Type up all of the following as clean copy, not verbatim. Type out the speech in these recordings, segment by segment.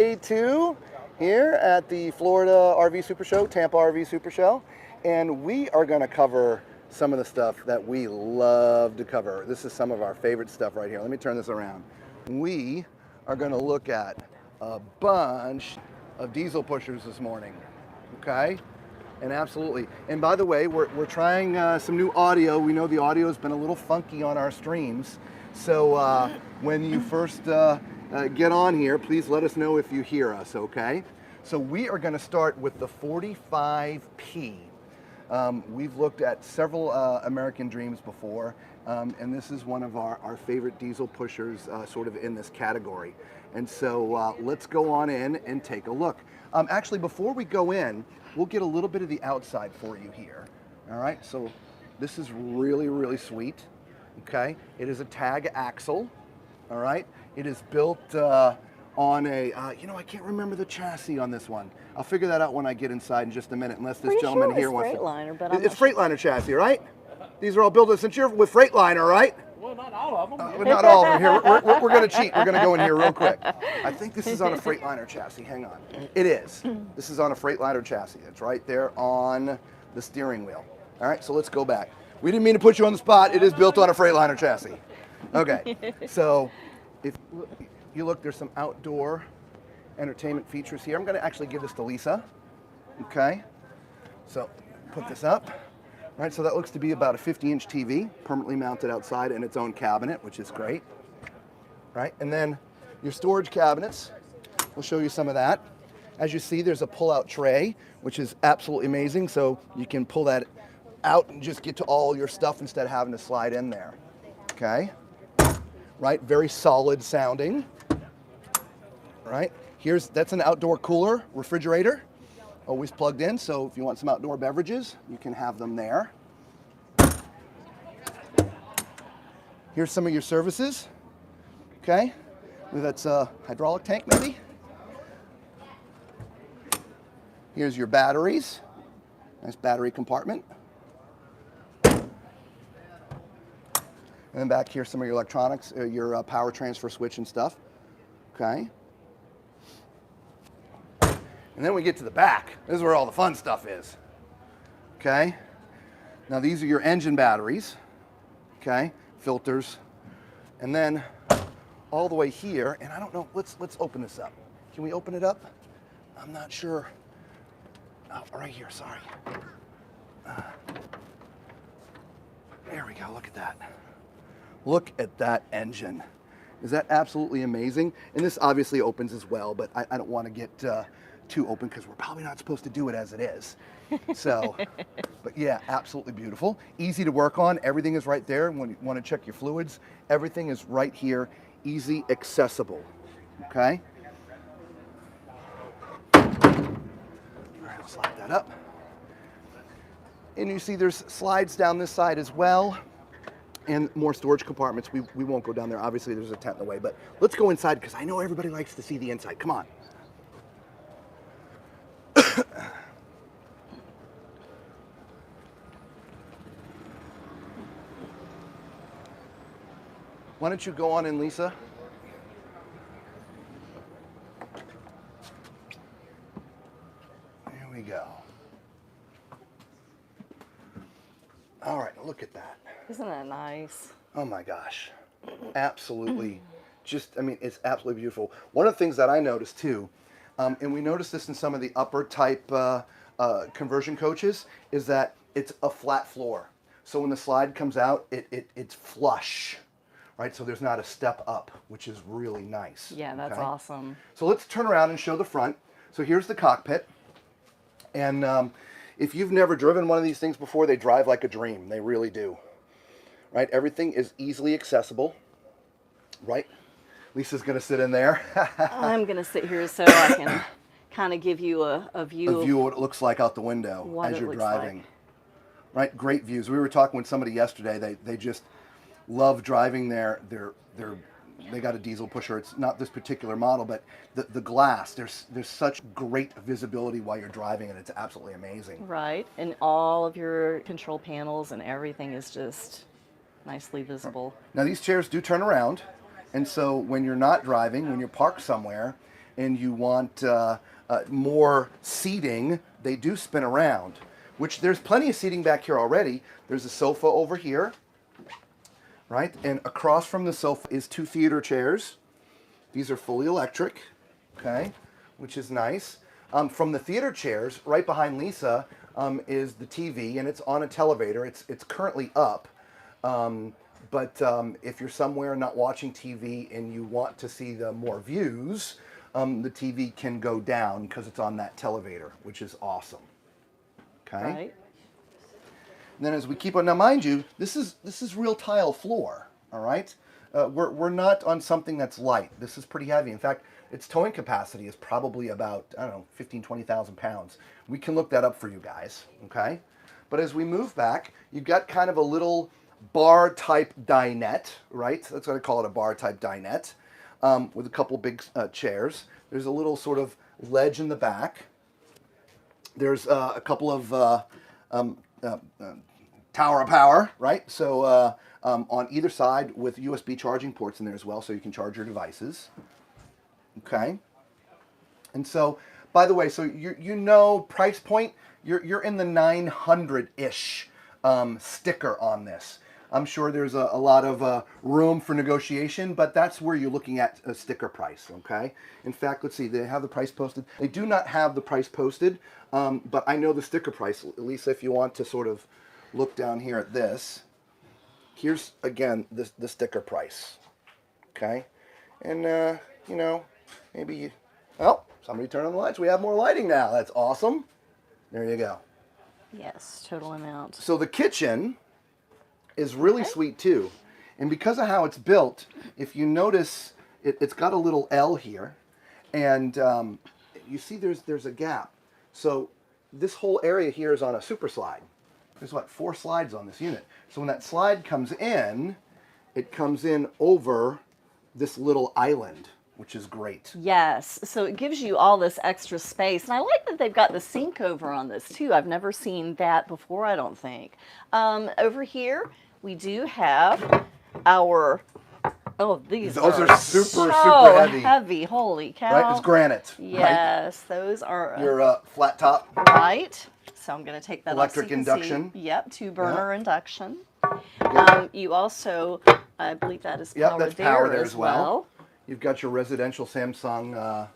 Day 2 here at the Florida RV Supershow, Tampa RV Supershow, and we are going to cover some of the stuff that we love to cover. This is some of our favorite stuff right here. Let me turn this around. We are going to look at a bunch of diesel pushers this morning, okay? And absolutely. And by the way, we're trying some new audio. We know the audio has been a little funky on our streams, so when you first get on here, please let us know if you hear us, okay? So we are going to start with the 45P. We've looked at several American Dreams before, and this is one of our favorite diesel pushers sort of in this category. And so let's go on in and take a look. Actually, before we go in, we'll get a little bit of the outside for you here. All right, so this is really, really sweet, okay? It is a tag axle, all right? It is built on a, you know, I can't remember the chassis on this one. I'll figure that out when I get inside in just a minute, unless this gentleman here wants to. Freightliner, but I'm it's Freightliner chassis, right? These are all built, since you're with Freightliner, right? Well, not all of them. But not all of them. Here, we're going to cheat. We're going to go in here real quick. I think this is on a Freightliner chassis. Hang on. It is. This is on a Freightliner chassis. It's right there on the steering wheel. All right, so let's go back. We didn't mean to put you on the spot. It is built on a Freightliner chassis. Okay, so if you look, there's some outdoor entertainment features here. I'm going to actually give this to Lisa. Okay, so put this up. All right, so that looks to be about a 50-inch TV, permanently mounted outside in its own cabinet, which is great. Right, and then your storage cabinets, we'll show you some of that. As you see, there's a pull-out tray, which is absolutely amazing, so you can pull that out and just get to all your stuff instead of having to slide in there. Okay, right, very solid sounding. Right, that's an outdoor cooler refrigerator. Always plugged in, so if you want some outdoor beverages, you can have them there. Here's some of your services. Okay, that's a hydraulic tank maybe. Here's your batteries. Nice battery compartment. And then back here, some of your electronics, your power transfer switch and stuff. Okay. And then we get to the back. This is where all the fun stuff is. Okay. Now these are your engine batteries. Okay. Filters. And then all the way here, and I don't know, let's open this up. Can we open it up? I'm not sure. Oh, right here, sorry. There we go, look at that. Look at that engine. Is that absolutely amazing? And this obviously opens as well, but I don't want to get too open because we're probably not supposed to do it as it is. So, but yeah, absolutely beautiful. Easy to work on. Everything is right there. When you want to check your fluids, everything is right here. Easy accessible. Okay. All right, I'll slide that up. And you see there's slides down this side as well. And more storage compartments. We won't go down there. Obviously, there's a tent in the way, but let's go inside because I know everybody likes to see the inside. Come on. Why don't you go on in, Lisa? There we go. All right, look at that. Isn't that nice? Oh my gosh. Absolutely. Just, I mean, it's absolutely beautiful. One of the things that I noticed too, and we noticed this in some of the upper type conversion coaches, is that it's a flat floor. So when the slide comes out, it's flush. Right, so there's not a step up, which is really nice. Yeah, that's awesome. So let's turn around and show the front. So here's the cockpit. And if you've never driven one of these things before, they drive like a dream. They really do. Right, everything is easily accessible. Right, Lisa's gonna sit in there. I'm gonna sit here so I can kind of give you a view. A view of what it looks like out the window as you're driving. Like. Right, great views. We were talking with somebody yesterday. They just love driving they got a diesel pusher. It's not this particular model, but the glass, there's such great visibility while you're driving, and it's absolutely amazing. Right, and all of your control panels and everything is just nicely visible. Now these chairs do turn around, and so when you're not driving, when you're parked somewhere, and you want more seating, they do spin around, which there's plenty of seating back here already. There's a sofa over here, right? And across from the sofa is 2 theater chairs. These are fully electric, okay, which is nice. From the theater chairs, right behind Lisa, is the TV, and it's on a televator. It's currently up, but if you're somewhere not watching TV and you want to see the more views, the TV can go down because it's on that televator, which is awesome. Okay. Right. And then as we keep on, now mind you, this is real tile floor. All right. We're not on something that's light. This is pretty heavy. In fact, its towing capacity is probably about, I don't know, 15, 20,000 pounds. We can look that up for you guys, okay? But as we move back, you've got kind of a little bar-type dinette, right? That's what I call it, a bar-type dinette, with a couple big chairs. There's a little sort of ledge in the back. There's a couple of tower of power, right? So on either side with USB charging ports in there as well, so you can charge your devices. Okay. And so, by the way, so you know price point, you're in the 900-ish sticker on this. I'm sure there's a lot of room for negotiation, but that's where you're looking at a sticker price, okay? In fact, let's see, they have the price posted. They do not have the price posted, but I know the sticker price. Lisa, if you want to sort of look down here at this, here's, again, the sticker price, okay? And, you know, maybe you, oh, somebody turned on the lights. We have more lighting now. That's awesome. There you go. Yes, total amount. So the kitchen is really sweet too. And because of how it's built, if you notice, it's got a little L here. And you see there's a gap. So this whole area here is on a super slide. There's what, 4 slides on this unit. So when that slide comes in, it comes in over this little island, which is great. Yes, so it gives you all this extra space. And I like that they've got the sink over on this too. I've never seen that before, I don't think. Over here, we do have our, oh, these Those are super, so super heavy. Holy cow. Right, it's granite. Yes, right? Those are. Your flat top. Right, so I'm going to take that electric off so you induction. See. Yep, 2-burner induction. You also, I believe that is power that's power there as well. You've got your residential Samsung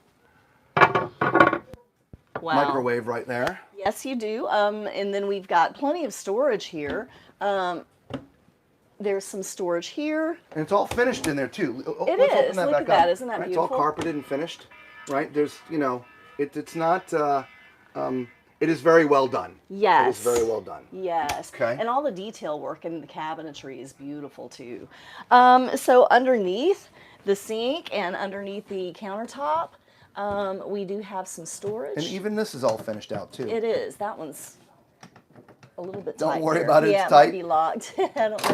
Wow. microwave right there. Yes, you do. And then we've got plenty of storage here. There's some storage here. And it's all finished in there too. It Let's is. open that Look back at that. up. Isn't that right? beautiful? It's all carpeted and finished, right? There's, you know, it's not. It is very well done. Yes. It is very well done. Yes. Okay. And all the detail work in the cabinetry is beautiful too. So underneath the sink and underneath the countertop, we do have some storage. And even this is all finished out too. It is. That one's a little bit tight. Don't worry there. about it. Yeah, It's tight. It might be locked. I don't know.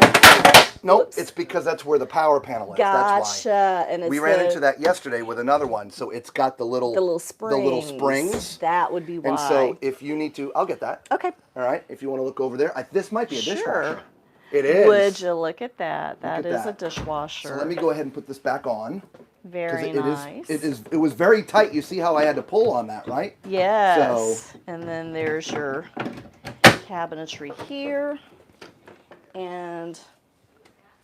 Nope. Oops. It's because that's where the power panel is. Gotcha. That's why. And it's we ran into that yesterday with another one. So it's got the little springs. That would be why. And so if you need to, I'll get that. Okay. All right. If you want to look over there, this might be a Sure. dishwasher. It is. Would you look at that? That is a that. dishwasher. So let me go ahead and put this back on. Very nice. It was very tight. You see how I had to pull on that, right? Yes. So, and then there's your cabinetry here. And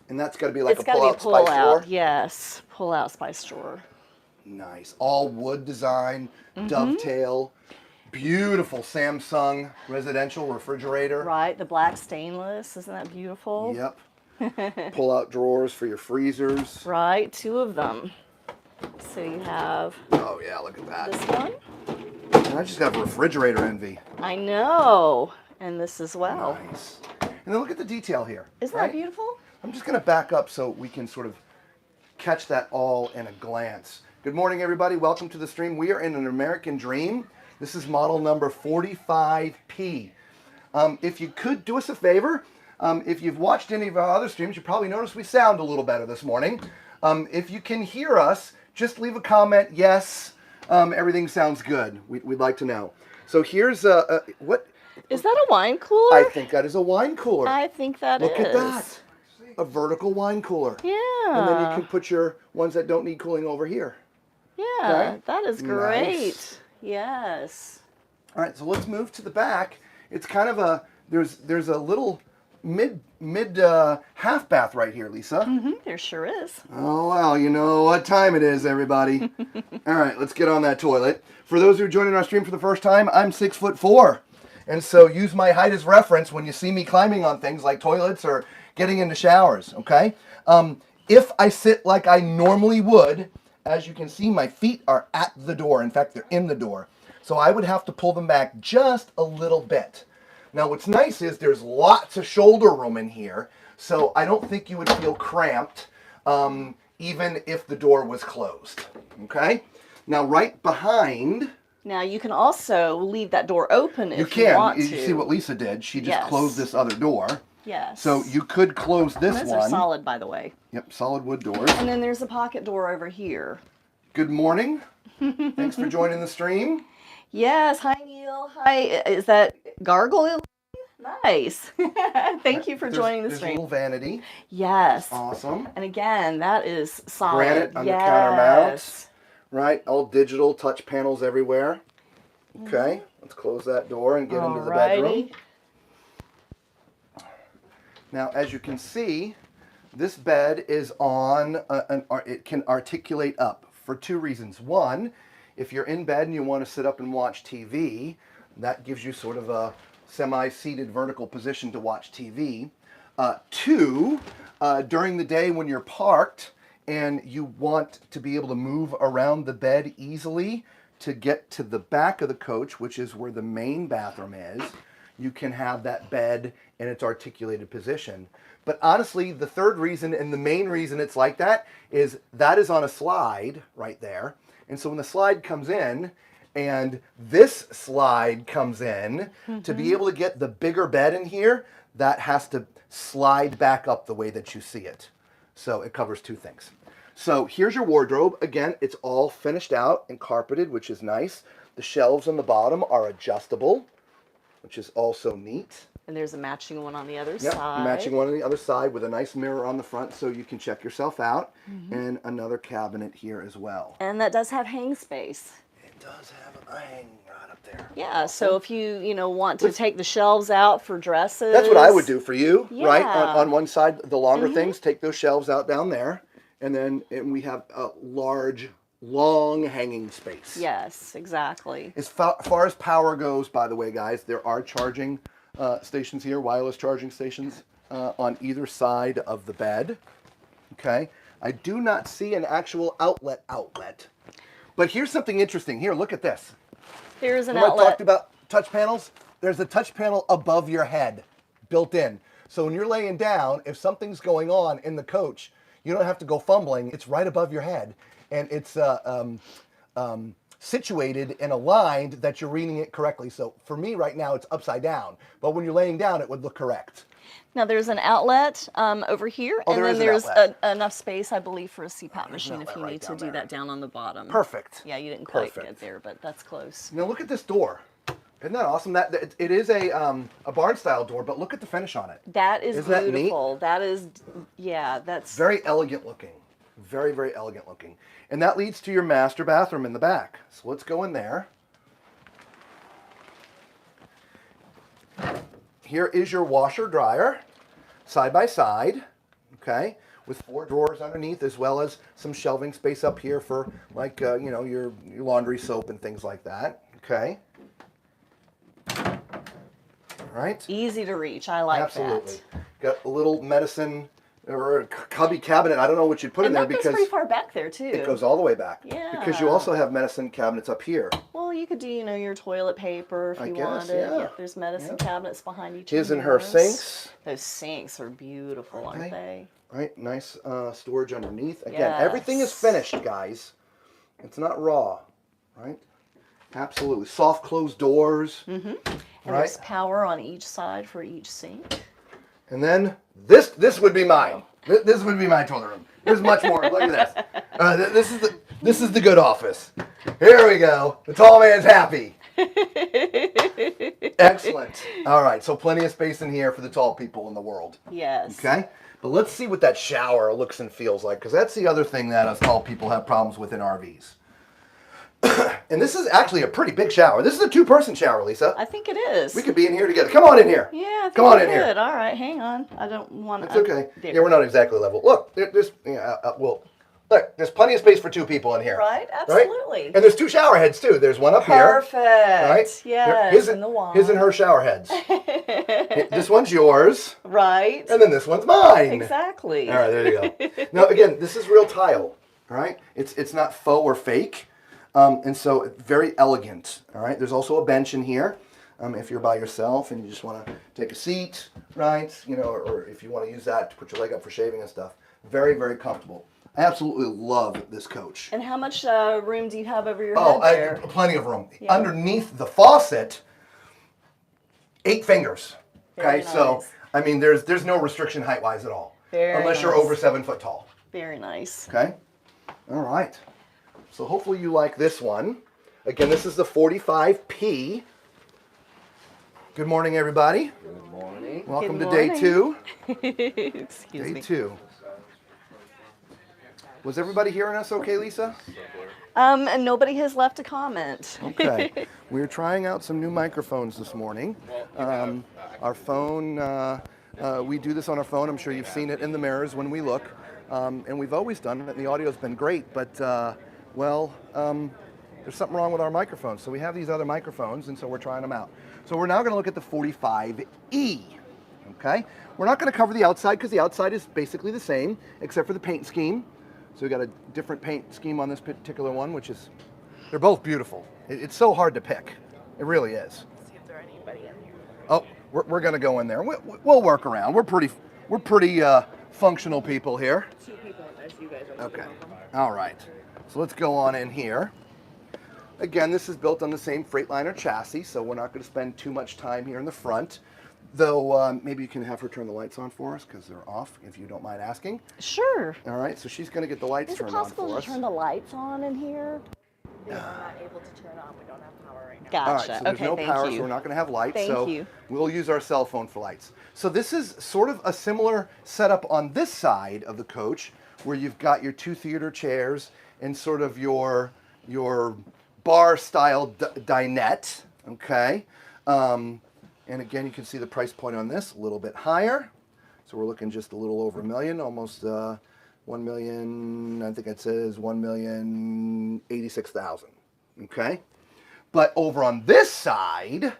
that's got to be like it's a got to be a pull-out spice drawer. Yes, pull-out spice drawer. Nice. All wood design, dovetail. Beautiful Samsung residential refrigerator. Right, the black stainless. Isn't that beautiful? Yep. Pull-out drawers for your freezers. Right, 2 of them. So you have Oh, yeah, look at that. this one. And I just got refrigerator envy. I know. And this as well. Nice. And then look at the detail here. Isn't right? that beautiful? I'm just going to back up so we can sort of catch that all in a glance. Good morning, everybody. Welcome to the stream. We are in an American Dream. This is model number 45P. If you could do us a favor, if you've watched any of our other streams, you probably noticed we sound a little better this morning. If you can hear us, just leave a comment. Yes, everything sounds good. We'd like to know. So here's what... Is that a wine cooler? I think that is a wine cooler. I think that Look is. at that. A vertical wine cooler. Yeah. And then you can put your ones that don't need cooling over here. Yeah, Okay. that is great. Nice. Yes. All right, so let's move to the back. It's kind of a, there's a little mid half bath right here, Lisa. There sure is. Oh, well, you know what time it is, everybody. All right, let's get on that toilet. For those who are joining our stream for the first time, I'm 6'4". And so use my height as reference when you see me climbing on things like toilets or getting into showers, okay? If I sit like I normally would, as you can see, my feet are at the door. In fact, they're in the door. So I would have to pull them back just a little bit. Now, what's nice is there's lots of shoulder room in here, so I don't think you would feel cramped even if the door was closed, okay? Now, right behind... Now, you can also leave that door open if you want to. You see what Lisa did. She just Yes. closed this other door. Yes. So you could close this Those one. are solid, by the way. Yep, solid wood doors. And then there's a pocket door over here. Good morning. Thanks for joining the stream. Yes. Hi, Neil. Hi. Is that Gargoyle? Nice. Thank you for joining the There's a stream. little vanity. Yes. Awesome. And again, that is solid. Granite on the Yes. counter mounts. Right, all digital, touch panels everywhere. Okay, let's close that door and get into the bedroom. Now, as you can see, this bed is on, it can articulate up for two reasons. One, if you're in bed and you want to sit up and watch TV, that gives you sort of a semi-seated vertical position to watch TV. Two, during the day when you're parked and you want to be able to move around the bed easily to get to the back of the coach, which is where the main bathroom is, you can have that bed in its articulated position. But honestly, the third reason and the main reason it's like that is on a slide right there. And so when the slide comes in and this slide comes in, to be able to get the bigger bed in here, that has to slide back up the way that you see it. So it covers two things. So here's your wardrobe. Again, it's all finished out and carpeted, which is nice. The shelves on the bottom are adjustable, which is also neat. And there's a matching one on the other Yep, side. matching one on the other side with a nice mirror on the front so you can check yourself out. And another cabinet here as well. And that does have hang space. It does have a hang right up there. Yeah, so if you want to take the shelves out for dresses. That's what I would do for you, right? Yeah. On one side, the longer things, take those shelves out down there. And then we have a large, long hanging space. Yes, exactly. As far as power goes, by the way, guys, there are charging stations here, wireless charging stations on either side of the bed. Okay. I do not see an actual outlet. But here's something interesting. Here, look at this. There's an Remember outlet. I talked about touch panels? There's a touch panel above your head, built in. So when you're laying down, if something's going on in the coach, you don't have to go fumbling. It's right above your head. And it's situated and aligned that you're reading it correctly. So for me right now, it's upside down. But when you're laying down, it would look correct. Now there's an outlet over here, and then there's enough space, I believe, for a CPAP machine if you need to do that down on the bottom. Perfect. Yeah, you didn't quite get there, but that's close. Now look at this door. Isn't that awesome? It is a barn style door, but look at the finish on it. That is Isn't beautiful. That That neat? is, yeah, that's very elegant looking. Very, very elegant looking. And that leads to your master bathroom in the back. So let's go in there. Here is your washer dryer, side by side, okay, with 4 drawers underneath, as well as some shelving space up here for, like, your laundry soap and things like that, okay. All right. easy to reach. I like Absolutely. that. Got a little medicine or a cubby cabinet. I don't know what you'd put in there And that because goes pretty far back there too. it goes all the way back. Yeah. Because you also have medicine cabinets up here. Well, you could do, your toilet paper if you wanted. yeah. Yep, there's medicine cabinets behind each His of and her those. sinks. Those sinks are beautiful, aren't they? Right, nice storage underneath. Again, everything is finished, guys. It's not raw, right? Absolutely. Soft closed doors. Mm-hmm. And right? there's power on each side for each sink. And then this would be mine. This would be my toilet room. There's much more. Look at this. This is the good office. Here we go. The tall man's happy. Excellent. All right, so plenty of space in here for the tall people in the world. Yes. Okay, but let's see what that shower looks and feels like, because that's the other thing that us tall people have problems with in RVs. And this is actually a pretty big shower. This is a 2-person shower, Lisa. I think it is. We could be in here together. Come on in here. Yeah, I think Come on we in here. could. All right, hang on. I don't want to. It's okay. Yeah, we're not exactly level. Look, there's look, there's plenty of space for 2 people in here. Right, absolutely. Right? And there's 2 shower heads too. There's one up Perfect. here. Right? Yes, His and the wine. His and her shower heads. This one's yours. Right. And then this one's mine. Exactly. All right, there you go. Now again, this is real tile. All right, it's not faux or fake, and so very elegant. All right, there's also a bench in here. If you're by yourself and you just want to take a seat, right? You know, or if you want to use that to put your leg up for shaving and stuff. Very, very comfortable. I absolutely love this coach. And how much room do you have over your head there? Plenty of room. Yeah. Underneath the faucet, 8 fingers. Very Okay, so nice. I mean, there's no restriction height-wise at all, Very unless you're nice. over 7 foot tall. Very nice. Okay. All right. So hopefully you like this one. Again, this is the 45P. Good morning, everybody. Good morning. Welcome Good to day morning. 2. Excuse Day me. 2. Was everybody hearing us okay, Lisa? And nobody has left a comment. Okay. We're trying out some new microphones this morning. Our phone, we do this on our phone. I'm sure you've seen it in the mirrors when we look. And we've always done it, and the audio's been great, but, there's something wrong with our microphones. So we have these other microphones, and so we're trying them out. So we're now going to look at the 45E. Okay? We're not going to cover the outside because the outside is basically the same, except for the paint scheme. So we got a different paint scheme on this particular one, which is, they're both beautiful. It's so hard to pick. It really is. See if there anybody in here. Oh, we're going to go in there. We'll work around. We're pretty functional people here. 2 people in this. You guys are Okay. All right. So let's go on in here. Again, this is built on the same Freightliner chassis, so we're not going to spend too much time here in the front. Though maybe you can have her turn the lights on for us because they're off, if you don't mind asking. Sure. All right, so she's going to get the lights Is it turned on possible for to us. turn the lights on in here? We're not able to turn on. We don't have power right now. Gotcha. All right, so there's okay, no thank power, you. so we're not going to have lights. Thank so you. we'll use our cell phone for lights. So this is sort of a similar setup on this side of the coach, where you've got your 2 theater chairs and sort of your bar-style dinette. Okay. And again, you can see the price point on this a little bit higher. So we're looking just a little over $1 million, almost 1 million. I think it says 1,086,000. Okay. But over on this side,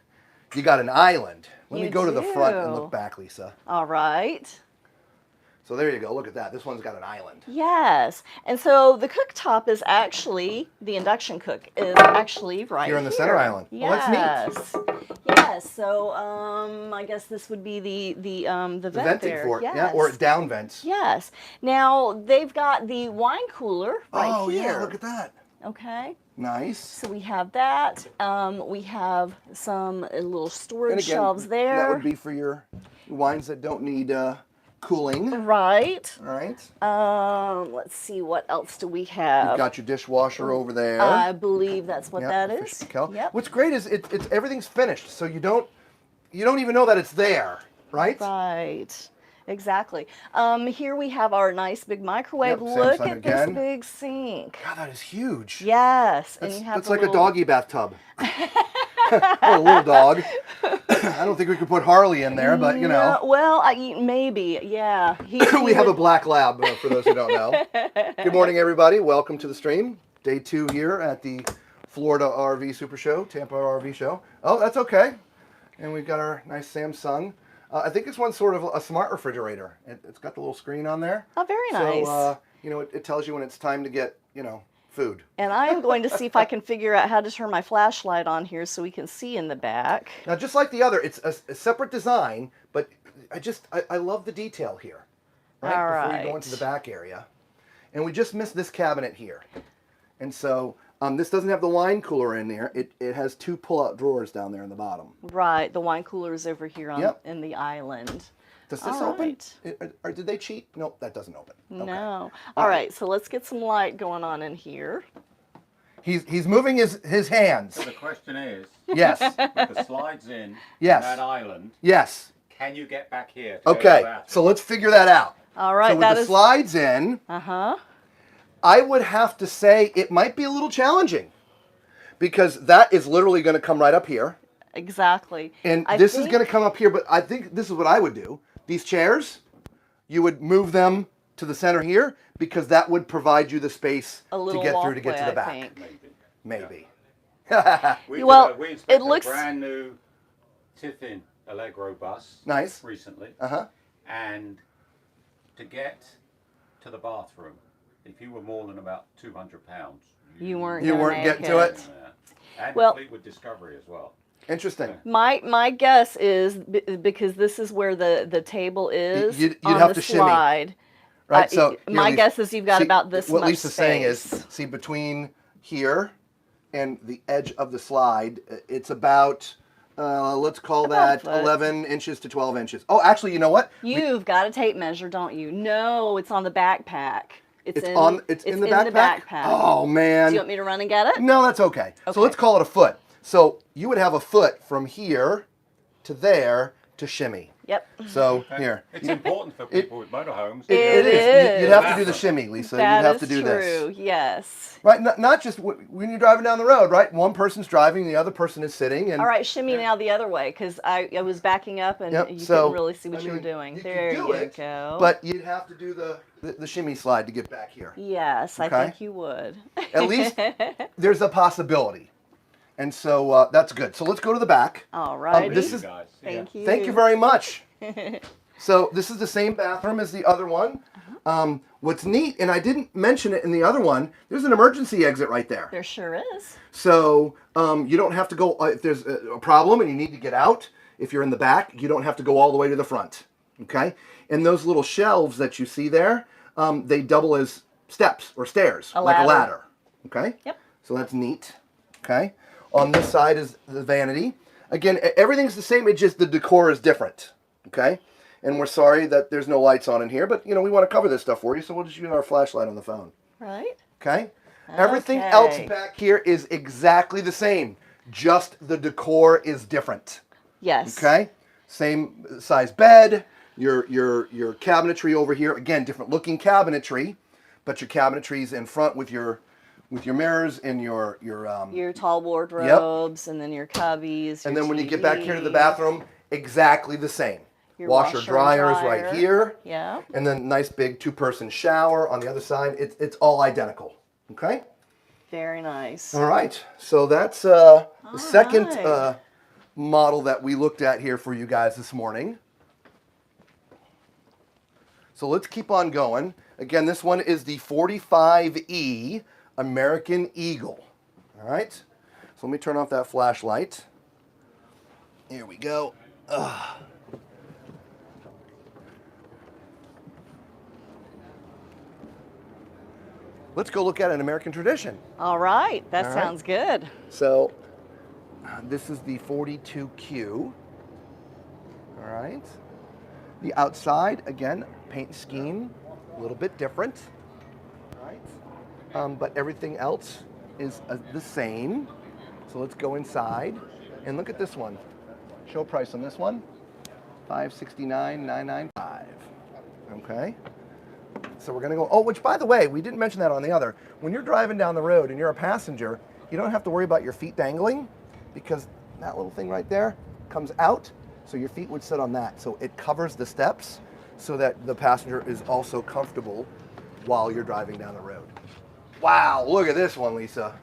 you got an island. Let me You go to the front and do. look back, Lisa. All right. So there you go. Look at that. This one's got an island. Yes. And so the cooktop is actually, the induction cook is actually right Here on the center island. Yes. Well, that's neat. Yes. So I guess this would be the vent The venting there. for it, Yes. yeah, or it down vents. Yes. Now they've got the wine cooler right Oh here. yeah, look at that. Okay. Nice. So we have that. We have some little storage And again, shelves there. that would be for your wines that don't need cooling. Right. All right. Let's see, what else do we have? You've got your dishwasher over there. I believe that's what Yep, that the is. fish kettle. Yep. What's great is it's everything's finished, so you don't even know that it's there, right? Right. Exactly. Here we have our nice big microwave. Yep, Look Samsung at again. this big sink. God, that is huge. Yes. And That's, you have that's the like little- a doggy bathtub. A little dog. I don't think we could put Harley in there, but you know. No, well, maybe. Yeah. We have a black lab, for those who don't know. Good morning, everybody. Welcome to the stream. Day 2 here at the Florida RV Supershow, Tampa RV Show. Oh, that's okay. And we've got our nice Samsung. I think this one's sort of a smart refrigerator. It's got the little screen on there. Oh, very nice. So, it tells you when it's time to get, food. And I am going to see if I can figure out how to turn my flashlight on here so we can see in the back. Now, just like the other, it's a separate design, but I love the detail here. Right? All Before you go into the back area. And we just missed this cabinet here. And so this doesn't have the wine cooler in there. It has 2 pull-out drawers down there in the bottom. Right. The wine cooler is over here on Yep. in the island. Does this All open? right. Or did they cheat? Nope, that doesn't open. Okay. No. All right. So let's get some light going on in here. He's moving his hands. So the question is, Yes. with the slides in Yes. that island, Yes. can you get back here? to go to Okay. that? So let's figure that out. All right. So with that the is. slides in, Uh-huh. I would have to say it might be a little challenging. because that is literally going to come right up here. Exactly. And I this is think- going to come up here, but I think this is what I would do. These chairs, you would move them to the center here because that would provide you the space a to little get through to get walkway, to the I back. think. Maybe. We, Well, we it inspected looks- a brand new Tiffin Allegro bus Nice. recently. Uh-huh. And to get to the bathroom, if you were more than about 200 pounds, You weren't You gonna weren't make getting to it? And Well- Fleetwood Discovery as well. Interesting. My guess is because this is where the table is You'd on have the to shimmy. slide. Right, so here, my Lisa, guess is you've got see, about this what much Lisa's saying is, space. see, between here and the edge of the slide, it's about, let's call About a that foot. 11 inches to 12 inches. Oh, actually, you know what? You've got a tape measure, don't you? No, it's on the backpack. It's in, in the backpack? backpack. Oh, man. Do you want me to run and get it? No, that's okay. So let's call it a foot. So you would have a foot from here to there to shimmy. Yep. So here. It's important for people with motorhomes. It is. You'd have to do the shimmy, Lisa. That You'd have is to do true. this. Yes. Right, not just when you're driving down the road, right? One person's driving, the other person is sitting. And All right, shimmy now the other way because I was backing up and Yep, you so, couldn't really see what I you were mean, doing. you There could do you it, go. But you'd have to do the shimmy slide to get back here. Yes, I Okay. think you would. At least there's a possibility. And so that's good. So let's go to the back. All right. this is- Guys. Thank you. Thank you very much. So this is the same bathroom as the other one. What's neat, and I didn't mention it in the other one, there's an emergency exit right there. There sure is. So you don't have to go, if there's a problem and you need to get out, if you're in the back, you don't have to go all the way to the front, okay? And those little shelves that you see there, they double as steps or stairs, like a ladder, okay? Yep. So that's neat, okay? On this side is the vanity. Again, everything's the same, it's just the decor is different, okay? And we're sorry that there's no lights on in here, but, you know, we want to cover this stuff for you, so we'll just use our flashlight on the phone, Right. okay? Everything else back here is exactly the same, just the decor is different. Yes. Okay, same size bed. Your cabinetry over here, again, different looking cabinetry, but your cabinetry's in front with your mirrors and your tall wardrobes and then your cubbies. and your then when you get back here to the TV, bathroom, exactly the same. your Washer washer dryer is dryer. right here, Yeah. and then nice big 2-person shower on the other side. It's all identical. Okay. Very nice. All right, so that's the second right. model that we looked at here for you guys this morning. So let's keep on going. Again, this one is the 45E American Eagle. All right, so let me turn off that flashlight. Here we go. Let's go look at an American tradition. All right. That All right. sounds good. So this is the 42Q. All right. The outside, again, paint scheme, a little bit different. All right. But everything else is the same. So let's go inside and look at this one. Show price on this one, $569,995. Okay. So we're going to go, oh, which by the way, we didn't mention that on the other. When you're driving down the road and you're a passenger, you don't have to worry about your feet dangling because that little thing right there comes out. So your feet would sit on that. So it covers the steps so that the passenger is also comfortable while you're driving down the road. Wow, look at this one, Lisa.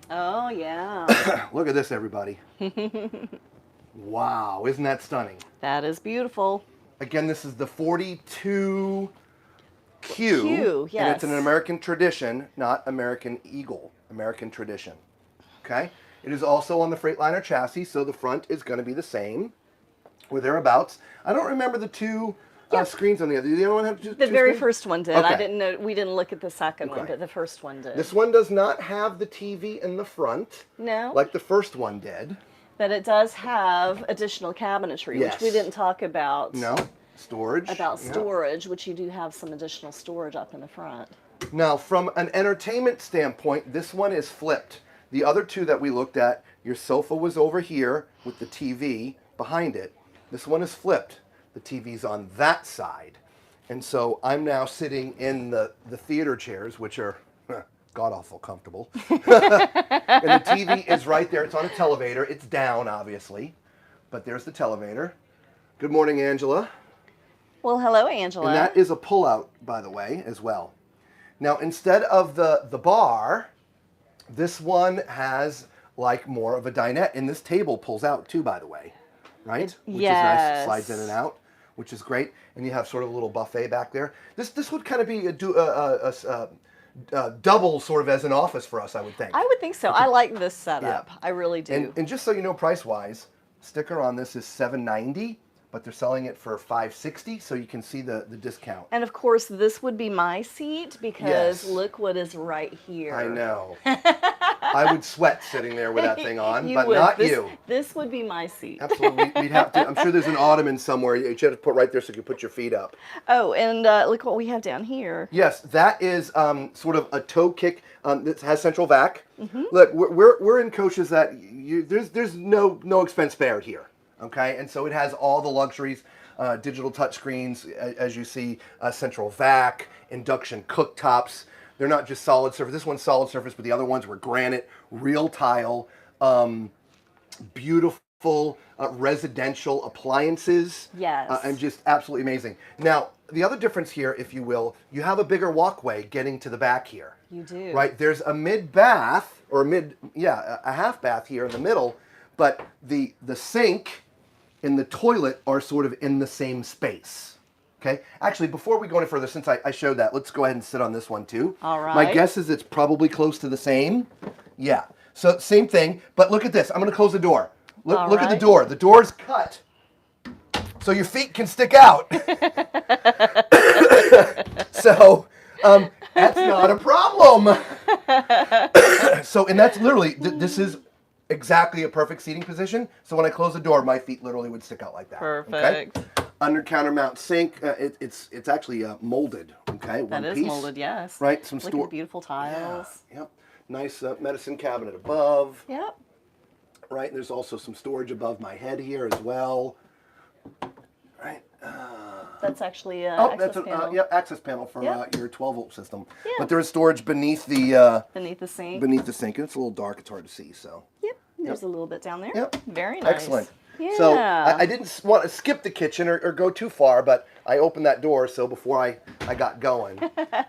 Oh, yeah. Look at this, everybody. Wow, isn't that stunning? That is beautiful. Again, this is the 42Q. Q, And it's yes. an American tradition, not American Eagle, American tradition. Okay? It is also on the Freightliner chassis, so the front is going to be the same or thereabouts. I don't remember the two screens on the other. Did the other one have two The very screens? first one did. I Okay. didn't know. We didn't look at the second one, Okay. but the first one did. This one does not have the TV in the front No. like the first one did. But it does have additional cabinetry, Yes. which we didn't talk about. No. Storage. About Yeah. storage, which you do have some additional storage up in the front. Now, from an entertainment standpoint, this one is flipped. The other two that we looked at, your sofa was over here with the TV behind it. This one is flipped. The TV's on that side. And so I'm now sitting in the theater chairs, which are god-awful comfortable. And the TV is right there. It's on a televator. It's down, obviously, but there's the televator. Good morning, Angela. Well, hello, Angela. And that is a pull-out, by the way, as well. Now, instead of the bar, this one has like more of a dinette, and this table pulls out too, by the way, right? Which is nice. It slides in and out, which is great. And you have sort of a little buffet back there. This would kind of be a double sort of as an office for us, I would think. I would think so. I like this setup. Yeah. I really do. And just so you know, price-wise, sticker on this is $790. But they're selling it for $560, so you can see the discount. And of course, this would be my seat because look what is right here. I know. I would sweat sitting there with that thing on, but would. not you. This would be my seat. Absolutely. We'd have to. I'm sure there's an ottoman somewhere you should have to put right there so you can put your feet up. Oh, and look what we have down here. Yes, that is sort of a toe kick that has central vac. Look, we're in coaches that there's no expense spared here. Okay, and so it has all the luxuries, digital touchscreens, as you see, central vac, induction cooktops. They're not just solid surface. This one's solid surface, but the other ones were granite, real tile, beautiful residential appliances. Yes. And just absolutely amazing. Now, the other difference here, if you will, you have a bigger walkway getting to the back here. You do. Right, there's a mid-bath, or a half bath here in the middle, but the sink and the toilet are sort of in the same space. Okay? Actually, before we go any further, since I showed that, let's go ahead and sit on this one too. All right. My guess is it's probably close to the same. Yeah. So same thing, but look at this. I'm going to close the door. Look at the door. The door's cut so your feet can stick out. So that's not a problem. So, and that's literally, this is exactly a perfect seating position. So when I close the door, my feet literally would stick out like that. Perfect. Okay? Under counter mount sink. It's actually molded. Okay, that is molded. Yes. Right. Some look at the beautiful tiles. Yeah, yep. Nice medicine cabinet above. Yep. Right. And there's also some storage above my head here as well. Right. That's actually access panel. Access panel for your 12-volt system. Yeah. But there is storage beneath the sink. Beneath the sink, and it's a little dark. It's hard to see. So. Yep. There's a little bit down there. Yep. Very nice. Excellent. Yeah. So I didn't want to skip the kitchen or go too far, but I opened that door so before I got going.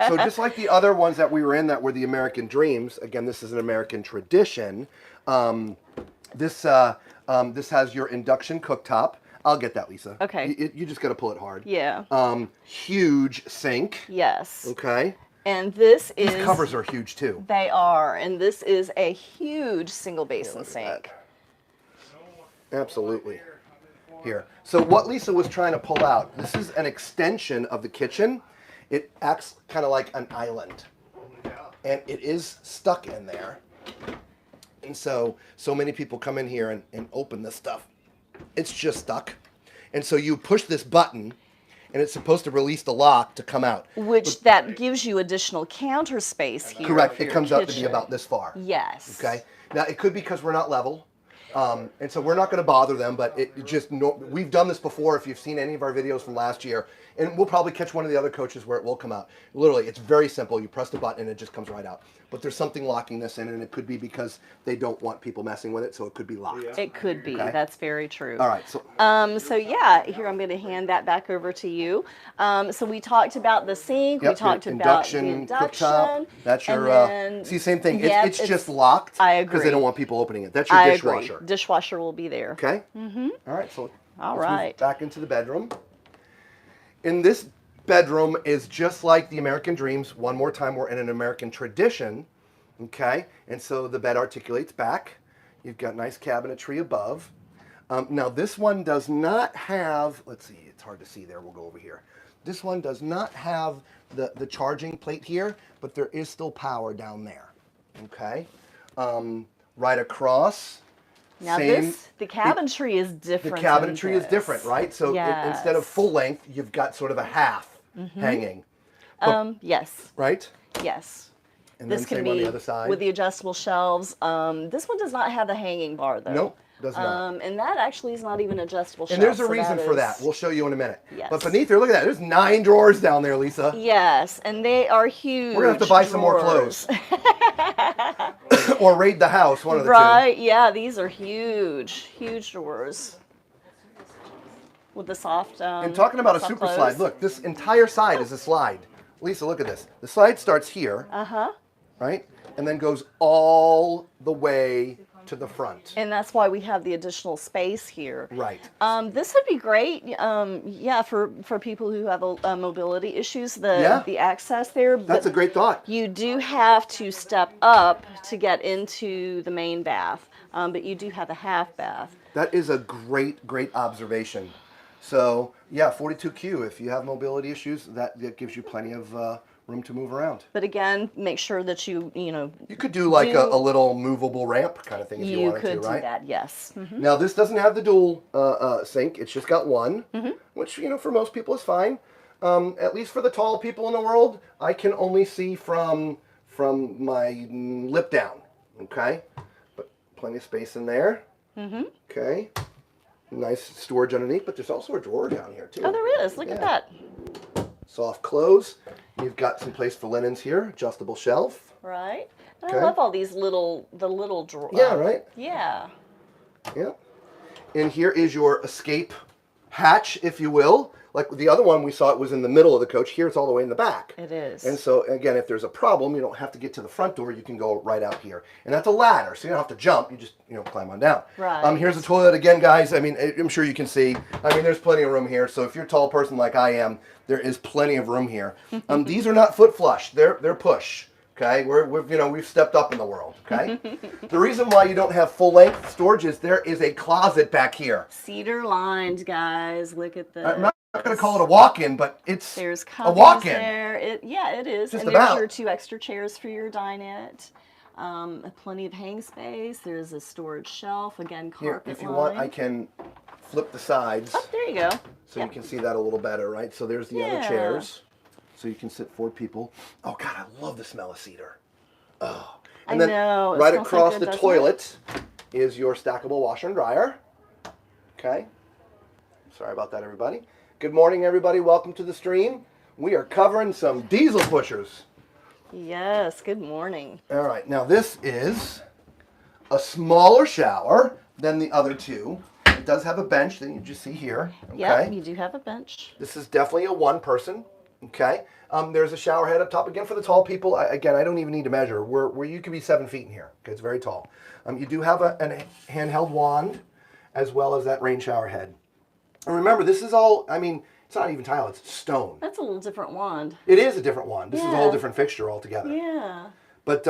So just like the other ones that we were in that were the American Dreams, again, this is an American tradition. This has your induction cooktop. I'll get that, Lisa. Okay. You just got to pull it hard. Yeah. Huge sink. Yes. Okay. And this is... These covers are huge, too. They are. And this is a huge single basin sink. Absolutely. Here. So what Lisa was trying to pull out, this is an extension of the kitchen. It acts kind of like an island. And it is stuck in there. And so many people come in here and open this stuff. It's just stuck. And so you push this button, and it's supposed to release the lock to come out. That gives you additional counter space here. Correct. It comes out to be about this far. Yes. Okay. Now, it could be because we're not level. And so we're not going to bother them, but we've done this before if you've seen any of our videos from last year, and we'll probably catch one of the other coaches where it will come out. Literally, it's very simple. You press the button and it just comes right out. But there's something locking this in, and it could be because they don't want people messing with it, so it could be locked. It could be. Okay. That's very true. All right. So yeah, here I'm going to hand that back over to you. So we talked about the sink. Yep, we talked about the induction. Cooktop. That's your, see, same thing. It's just locked. I agree. Because they don't want people opening it. That's your dishwasher. Agree. Dishwasher will be there. Okay. Mm-hmm. All right. So let's move back into the bedroom. In this bedroom is just like the American Dreams. One more time, we're in an American tradition. Okay. And so the bed articulates back. You've got nice cabinetry above. Now this one does not have, let's see, it's hard to see there. We'll go over here. This one does not have the charging plate here, but there is still power down there. Okay. Right across. Now the cabinetry is different. The cabinetry is different, right? So instead of full length, you've got sort of a half hanging. Yes. Right? Yes. And this then could same be on the other side. with the adjustable shelves. This one does not have the hanging bar though. Nope. Does not. And that actually is not even adjustable shelf. And there's a so reason for that. We'll show you in a minute. Yes. But beneath there, look at that. There's 9 drawers down there, Lisa. Yes, and they are huge. We're going to have to buy some more clothes. Or raid the house, one of the two. Right, yeah, these are huge, huge drawers. With the soft And talking about a soft super close. slide, look, this entire side is a slide. Lisa, look at this. The slide starts here, right? And then goes all the way to the front. And that's why we have the additional space here. Right. This would be great, yeah, for people who have mobility issues, the access there. That's a great thought. You do have to step up to get into the main bath, but you do have a half bath. That is a great, great observation. So, yeah, 42Q, if you have mobility issues, that gives you plenty of room to move around. But again, make sure that you know. You could do like a little movable ramp kind of thing if you wanted to, right? You could do that, yes. Now, this doesn't have the dual sink. It's just got one, which, you know, for most people is fine. At least for the tall people in the world, I can only see from my lip down, okay? But plenty of space in there, okay? Nice storage underneath, but there's also a drawer down here, too. Oh, there is. Look at that. Soft close. You've got some place for linens here, adjustable shelf. Right. And Okay. I love all these the little drawers. Yeah, right? Yeah. Yeah. And here is your escape hatch, if you will. Like the other one, we saw it was in the middle of the coach. Here it's all the way in the back. It is. And so, again, if there's a problem, you don't have to get to the front door. You can go right out here. And that's a ladder, so you don't have to jump. You just, you know, climb on down. Right. Here's the toilet again, guys. I mean, I'm sure you can see. I mean, there's plenty of room here. So if you're a tall person like I am, there is plenty of room here. These are not foot flush. They're push. Okay, we've stepped up in the world. Okay, the reason why you don't have full length storage is there is a closet back here. Cedar lined, guys. Look at this. I'm not going to call it a walk-in, but it's There's a walk-in. there. It is. Just and there's about. your 2 extra chairs for your dinette. Plenty of hang space. There's a storage shelf. Again, Here, carpet if you want, I line. can flip the sides Oh, there you go. so you can see that a little better, right? So there's the other Yeah. chairs, so you can sit 4 people. Oh God, I love the smell of cedar. Oh, and I then know, it right smells so across good, the doesn't it? toilet is your stackable washer and dryer. Okay. Sorry about that, everybody. Good morning, everybody. Welcome to the stream. We are covering some diesel pushers. Yes. Good morning. All right, now this is a smaller shower than the other two. It does have a bench that you just see here. Okay. Yep. You do have a bench. This is definitely a one person. Okay. There's a shower head up top again for the tall people. Again, I don't even need to measure. Where you could be 7 feet in here. Okay, it's very tall. You do have a handheld wand as well as that rain shower head. And remember, this is all. I mean, it's not even tile. It's stone. That's a little different wand. It is a different wand. This is a whole Yeah. different fixture altogether. Yeah. But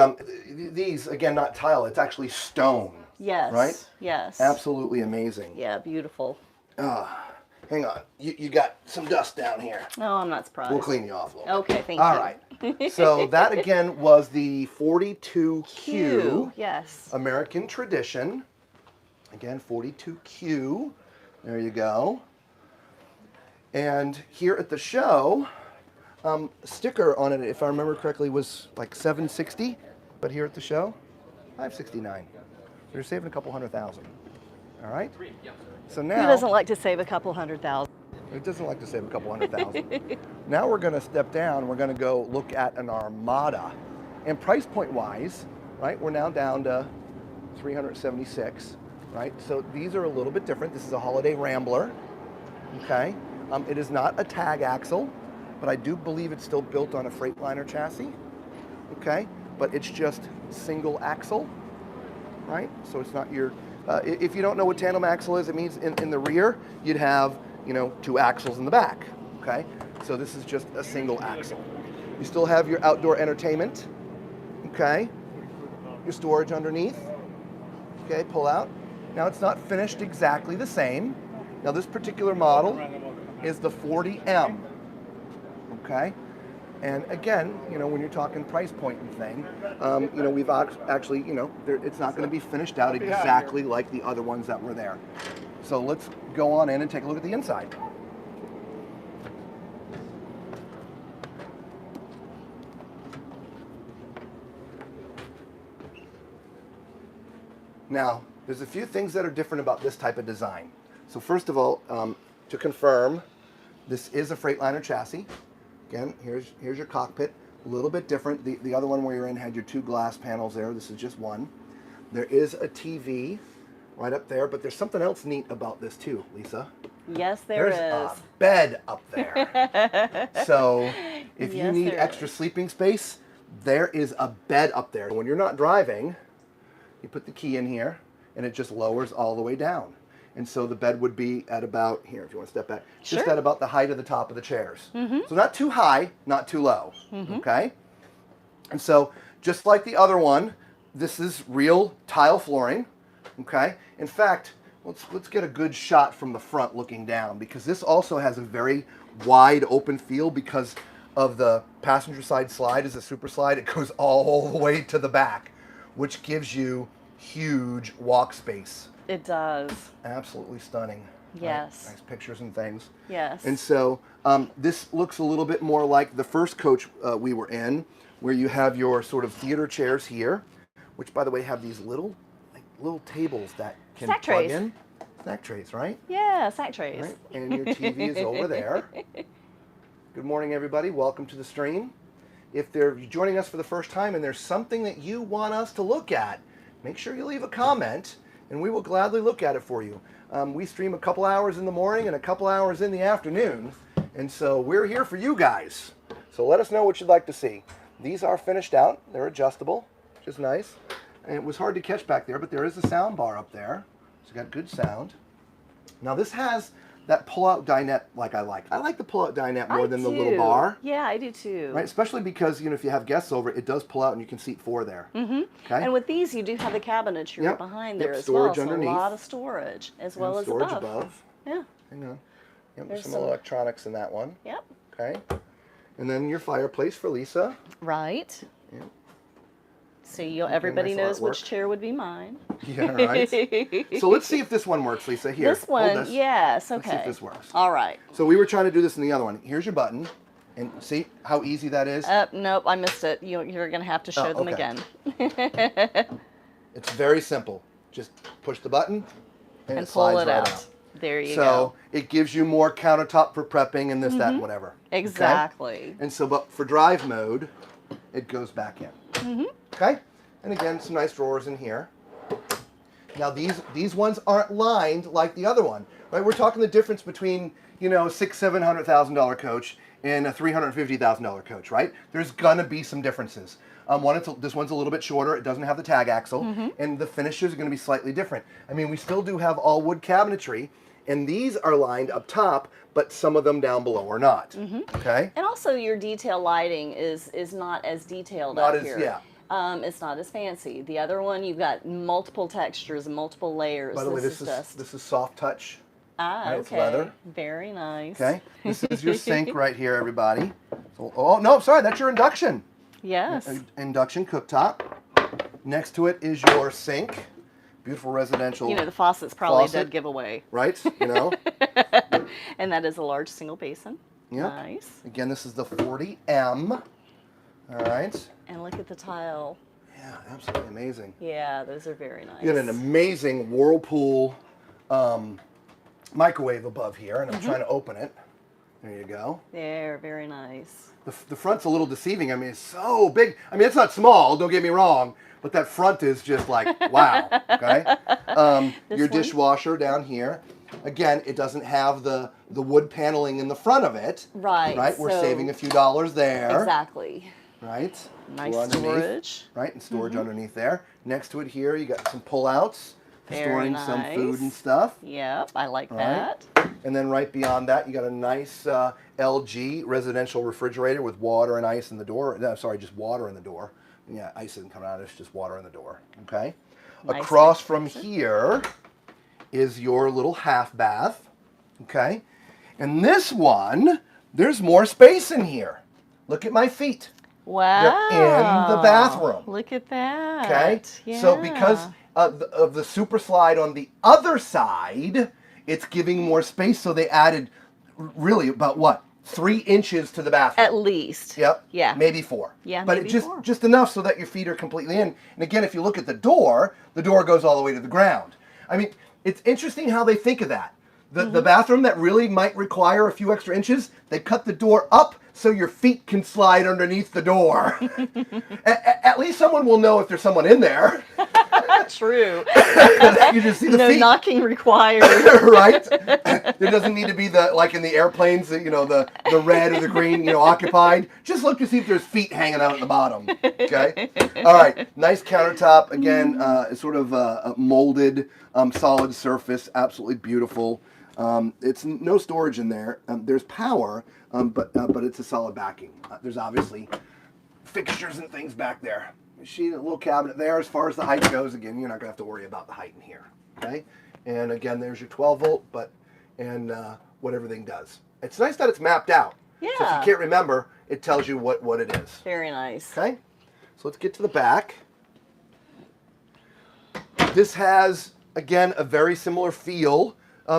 these, again, not tile. It's actually stone. Yes. Right? Yes. Absolutely amazing. Yeah. Beautiful. Hang on. You got some dust down here. No, I'm not surprised. We'll clean you off a little bit. Okay. Thank you. All right. So that, again, was the 42Q. Yes. American Tradition. Again, 42Q. There you go. And here at the show, sticker on it, if I remember correctly, was like $760. But here at the show, $569. You're saving a couple $100,000. All right? So now, Who doesn't like to save a couple $100,000? it doesn't like to save a couple $100,000. Now we're going to step down. We're going to go look at an Armada. And price point wise, right, we're now down to $376, right? So these are a little bit different. This is a Holiday Rambler, okay? It is not a tag axle, but I do believe it's still built on a Freightliner chassis, okay? But it's just single axle, right? So it's not your, if you don't know what tandem axle is, it means in the rear, you'd have, 2 axles in the back, okay? So this is just a single axle. You still have your outdoor entertainment, okay? Your storage underneath, okay, pull out. Now it's not finished exactly the same. Now this particular model is the 40M, okay? And again, when you're talking price point and thing, we've actually, it's not going to be finished out exactly like the other ones that were there. So let's go on in and take a look at the inside. Now, there's a few things that are different about this type of design. So first of all, to confirm, this is a Freightliner chassis. Again, here's your cockpit. A little bit different. The other one where you're in had your 2 glass panels there. This is just one. There is a TV right up there, but there's something else neat about this too, Lisa. Yes, there's a bed up there. So if you Yes, need there extra is. sleeping space, there is a bed up there. When you're not driving, you put the key in here and it just lowers all the way down. And so the bed would be at about, here, if you want to step back, just Sure. at about the height of the top of the chairs. So not too high, not too low, okay? And so just like the other one, this is real tile flooring, okay? In fact, let's get a good shot from the front looking down, because this also has a very wide open feel because of the passenger side slide is a super slide. It goes all the way to the back, which gives you huge walk space. It does. Absolutely stunning. Yes. Right? Nice pictures and things. Yes. And so this looks a little bit more like the first coach we were in, where you have your sort of theater chairs here, which by the way have these little tables that can Snack plug trays. in. Snack trays, right? Yeah, sack trays. Right. And your TV is over there. Good morning, everybody. Welcome to the stream. If they're joining us for the first time and there's something that you want us to look at, make sure you leave a comment and we will gladly look at it for you. We stream a couple hours in the morning and a couple hours in the afternoon, and so we're here for you guys. So let us know what you'd like to see. These are finished out. They're adjustable, which is nice. And it was hard to catch back there, but there is a sound bar up there. So you got good sound. Now this has that pull-out dinette like I like. I like the pull-out dinette more than the little bar. Yeah, I do too. Right, especially because, you know, if you have guests over, it does pull out and you can seat 4 there. Okay. And with these, you do have the cabinetry Yep. behind Yep, there as storage well. So underneath. a lot of storage as well as storage above. Yeah. Hang on. Yep, There's some some- electronics in that one. Yep. Okay. And then your fireplace for Lisa. Right. Yep. So everybody nice knows artwork. which chair would be mine. Yeah, right. So let's see if this one works, Lisa. Here. This hold one, this. yes, okay. Let's see if this works. All right. So we were trying to do this in the other one. Here's your button. And see how easy that is? Nope, I missed it. You're going to have to show them okay. again. It's very simple. Just push the button and, And it pull slides it right out. out. There you So go. it gives you more countertop for prepping and this, that, and whatever. Okay? Exactly. And so, but for drive mode, it goes back in. Okay? And again, some nice drawers in here. Now these ones aren't lined like the other one, right? We're talking the difference between, you know, $600,000-$700,000 coach and a $350,000 coach, right? There's gonna be some differences. This one's a little bit shorter. It doesn't have the tag axle, and the finishes are gonna be slightly different. I mean, we still do have all wood cabinetry, and these are lined up top, but some of them down below are not. Okay? And also your detail lighting is not as detailed Not up as- here. yeah. It's not as fancy. The other one, you've got multiple textures and multiple layers. By the way, this is soft touch. Ah, right, it's okay. leather. Very nice. Okay, this is your sink right here, everybody. So, oh no, sorry, that's your induction. Yes. Induction cooktop. Next to it is your sink. Beautiful residential. You know, the faucet's probably a faucet. dead giveaway. Right, you know. And that is a large single basin. Yep. Nice. Again, this is the 40M. All right. And look at the tile. Yeah, absolutely amazing. Yeah, those are very nice. You got an amazing Whirlpool microwave above here, and I'm trying to open it. There you go. They're very nice. The front's a little deceiving. I mean, it's so big. I mean, it's not small, don't get me wrong, but that front is just like, wow, okay? Your one? dishwasher down here. Again, it doesn't have the wood paneling in the front of it. Right. Right, we're so- saving a few dollars there. Exactly. Right? Nice Go underneath, storage. Right, and storage underneath there. Next to it here, you got some pullouts, Very storing some food nice. and stuff. Yep, I like Right. that. And then right beyond that, you got a nice LG residential refrigerator with water and ice in the door. No, sorry, just water in the door. Yeah, ice isn't coming out, it's just water in the door. Okay? Nice Across and from here is your little half bath. Okay? And this one, there's more space in here. Look at my feet. Wow. They're in the bathroom. Look at that. Okay? Yeah. So because of the super slide on the other side, it's giving more space. So they added really about what? 3 inches to the bathroom. At least. Yep. Yeah. Maybe 4. Yeah, but maybe it 4. just enough so that your feet are completely in. And again, if you look at the door goes all the way to the ground. I mean, it's interesting how they think of that. The bathroom that really might require a few extra inches, they cut the door up so your feet can slide underneath the door. At least someone will know if there's someone in there. True. You just see the No feet. knocking required. Right? There doesn't need to be like in the airplanes, the red or the green, occupied. Just look to see if there's feet hanging out at the bottom. Okay? All right. Nice countertop. Again, sort of a molded, solid surface. Absolutely beautiful. It's no storage in there. There's power, but it's a solid backing. There's obviously fixtures and things back there. You see a little cabinet there. As far as the height goes, again, you're not going to have to worry about the height in here. Okay? And again, there's your 12 volt, and what everything does. It's nice that it's mapped out. Yeah. So if you can't remember, it tells you what it is. Very nice. Okay? So let's get to the back. This has, again, a very similar feel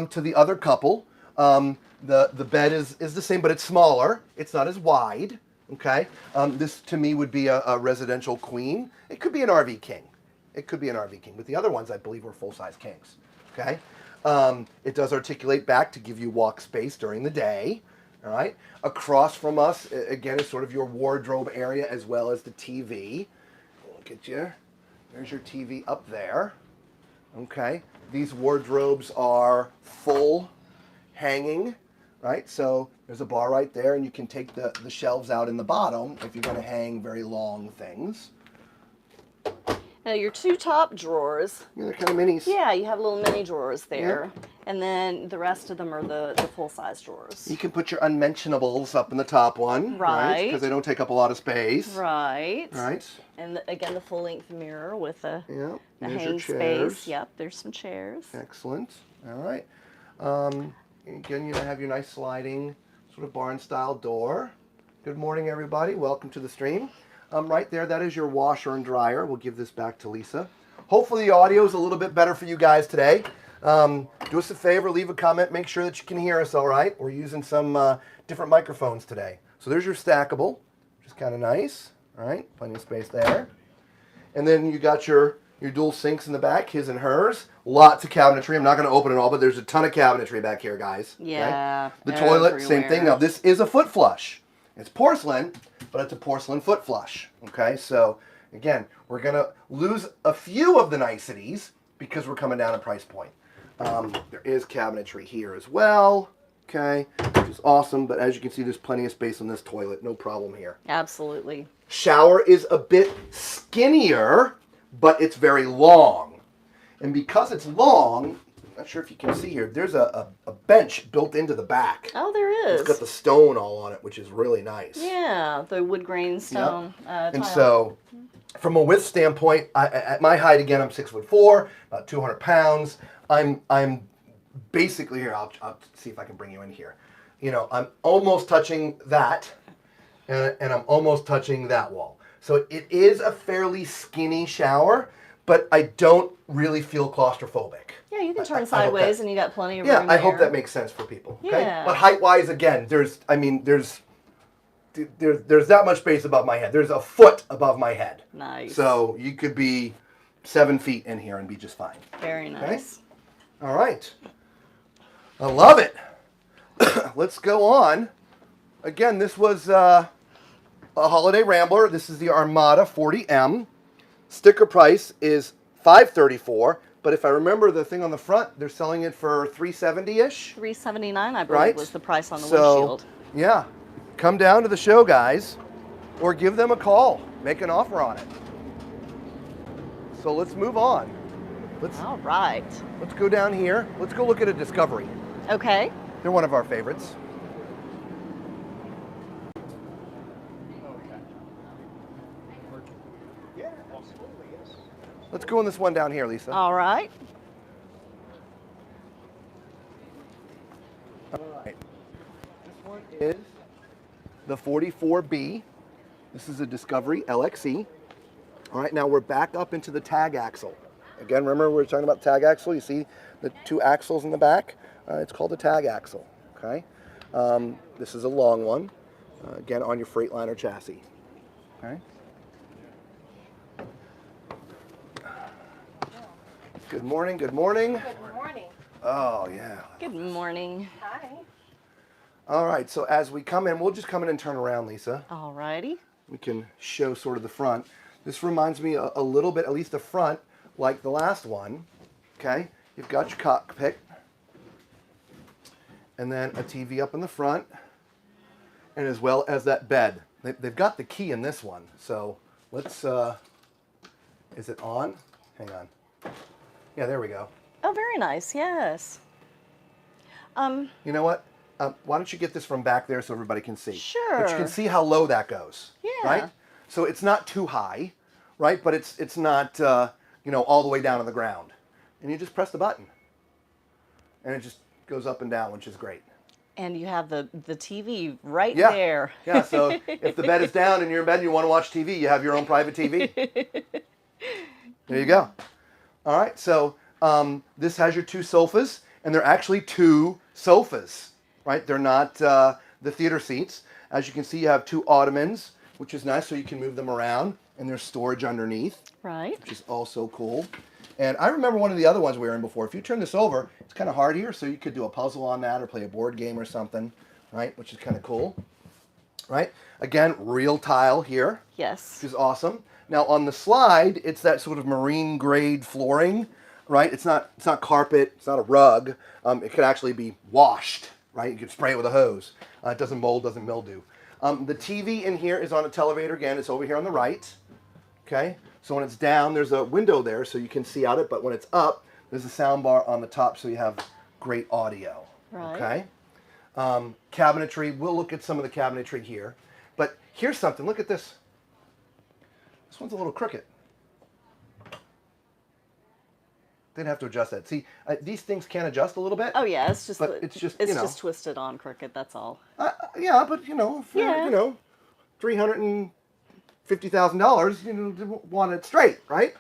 to the other couple. The bed is the same, but it's smaller. It's not as wide. Okay? This, to me, would be a residential queen. It could be an RV king. It could be an RV king. But the other ones, I believe, were full-size kings. Okay? It does articulate back to give you walk space during the day. All right? Across from us, again, is sort of your wardrobe area as well as the TV. Look at you. There's your TV up there. Okay? These wardrobes are full hanging, right? So there's a bar right there, and you can take the shelves out in the bottom if you're going to hang very long things. Now your 2 top drawers. Yeah, they're kind of minis. Yeah, you have little mini drawers there. And then the rest of them are the full-size drawers. You can put your unmentionables up in the top one, Right. Because they don't take up a lot of space. Right. Right. And again, the full-length mirror with the Yeah. the There's hang your chairs. space. Yep, there's some chairs. Excellent. All right. Again, you have your nice sliding sort of barn-style door. Good morning, everybody. Welcome to the stream. Right there, that is your washer and dryer. We'll give this back to Lisa. Hopefully the audio is a little bit better for you guys today. Do us a favor, leave a comment, make sure that you can hear us all right. We're using some different microphones today. So there's your stackable, which is kind of nice. All right, plenty of space there. And then you got your dual sinks in the back, his and hers. Lots of cabinetry. I'm not going to open it all, but there's a ton of cabinetry back here, guys. Yeah. Okay? The toilet, same everywhere. thing. Now, this is a foot flush. It's porcelain, but it's a porcelain foot flush. Okay, so again, we're going to lose a few of the niceties because we're coming down a price point. There is cabinetry here as well. Okay, which is awesome, but as you can see, there's plenty of space on this toilet. No problem here. Absolutely. Shower is a bit skinnier, but it's very long. And because it's long, I'm not sure if you can see here, there's a bench built into the back. Oh, there is. It's got the stone all on it, which is really nice. Yeah, the wood grain stone. And tile. so, from a width standpoint, at my height, again, I'm 6'4", about 200 pounds. I'm basically here. I'll see if I can bring you in here. I'm almost touching that, and I'm almost touching that wall. So it is a fairly skinny shower, but I don't really feel claustrophobic. Yeah, you can turn sideways and you got plenty of room Yeah, I hope there. that makes sense for people. Okay? Yeah. But height-wise, again, there's that much space above my head. There's a foot above my head. Nice. So you could be 7 feet in here and be just fine. Very nice. All right. I love it. Let's go on. Again, this was a holiday Rambler. This is the Armada 40M. Sticker price is $534, but if I remember the thing on the front, they're selling it for $370-ish. $379, I believe, Right? was the price on the So, windshield. yeah, come down to the show, guys, or give them a call. Make an offer on it. So let's move on. All right. Let's go down here. Let's go look at a Discovery. Okay. They're one of our favorites. Let's go in this one down here, Lisa. All right. All right. This one is the 44B. This is a Discovery LXE. All right, now we're back up into the tag axle. Again, remember we were talking about the tag axle? You see the 2 axles in the back? It's called the tag axle, okay? This is a long one, again on your Freightliner chassis. Okay. Good morning, good morning. Good morning. Oh, yeah. Good morning. Hi. All right, so as we come in, we'll just come in and turn around, Lisa. Alrighty. We can show sort of the front. This reminds me a little bit, at least the front, like the last one. Okay, you've got your cockpit, and then a TV up in the front, and as well as that bed. They've got the key in this one, so let's, is it on? Hang on. Yeah, there we go. Oh, very nice. Yes. You know what? Why don't you get this from back there so everybody can see? Sure. But you can see how low that goes. Yeah. Right? So it's not too high, right? But it's not, you know, all the way down on the ground. And you just press the button. And it just goes up and down, which is great. And you have the TV right Yeah. there. Yeah, so if the bed is down and you're in bed and you want to watch TV, you have your own private TV. There you go. All right, so this has your 2 sofas, and they're actually 2 sofas, right? They're not the theater seats. As you can see, you have 2 ottomans, which is nice, so you can move them around, and there's storage underneath, Right. which is also cool. And I remember one of the other ones we were in before. If you turn this over, it's kind of hard here, so you could do a puzzle on that or play a board game or something, right? Which is kind of cool, right? Again, real tile here, Yes. which is awesome. Now on the slide, it's that sort of marine grade flooring, right? It's not carpet, it's not a rug. It could actually be washed, right? You could spray it with a hose. It doesn't mold, doesn't mildew. The TV in here is on a televator again. It's over here on the right. Okay, so when it's down, there's a window there so you can see out it. But when it's up, there's a sound bar on the top, so you have great audio. Right. Okay. Cabinetry. We'll look at some of the cabinetry here. But here's something. Look at this. This one's a little crooked. Didn't have to adjust that. See, these things can adjust a little bit. Oh yeah, it's just But it's just, it's you know. just twisted on crooked. That's all. Yeah, but you know, for, Yeah. you know, $350,000, you know, want it straight, right?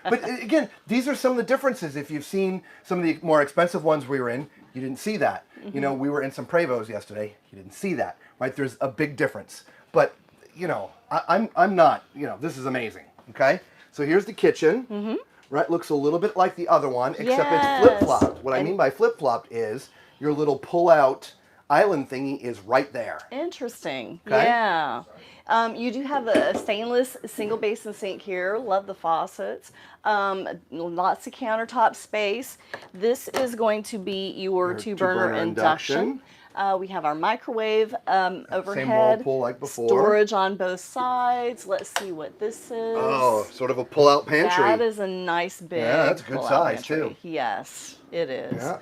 But again, these are some of the differences. If you've seen some of the more expensive ones we were in, you didn't see that. You know, we were in some Prevos yesterday. You didn't see that, right? There's a big difference. But you know, I'm not. You know, this is amazing. Okay, so here's the kitchen. Right, looks a little bit like the other one, except Yes. it's flip-flopped. What I mean by flip-flopped is your little pull-out island thingy is right there. Interesting. Okay. Yeah. You do have a stainless single basin sink here. Love the faucets. Lots of countertop space. This is going to be your two-burner induction. We have our microwave overhead. Same whirlpool like before. Storage on both sides. Let's see what this is. Oh, sort of a pull-out pantry. That is a nice big. Yeah, that's a good pull-out size, pantry. too. Yes, it is. Yeah.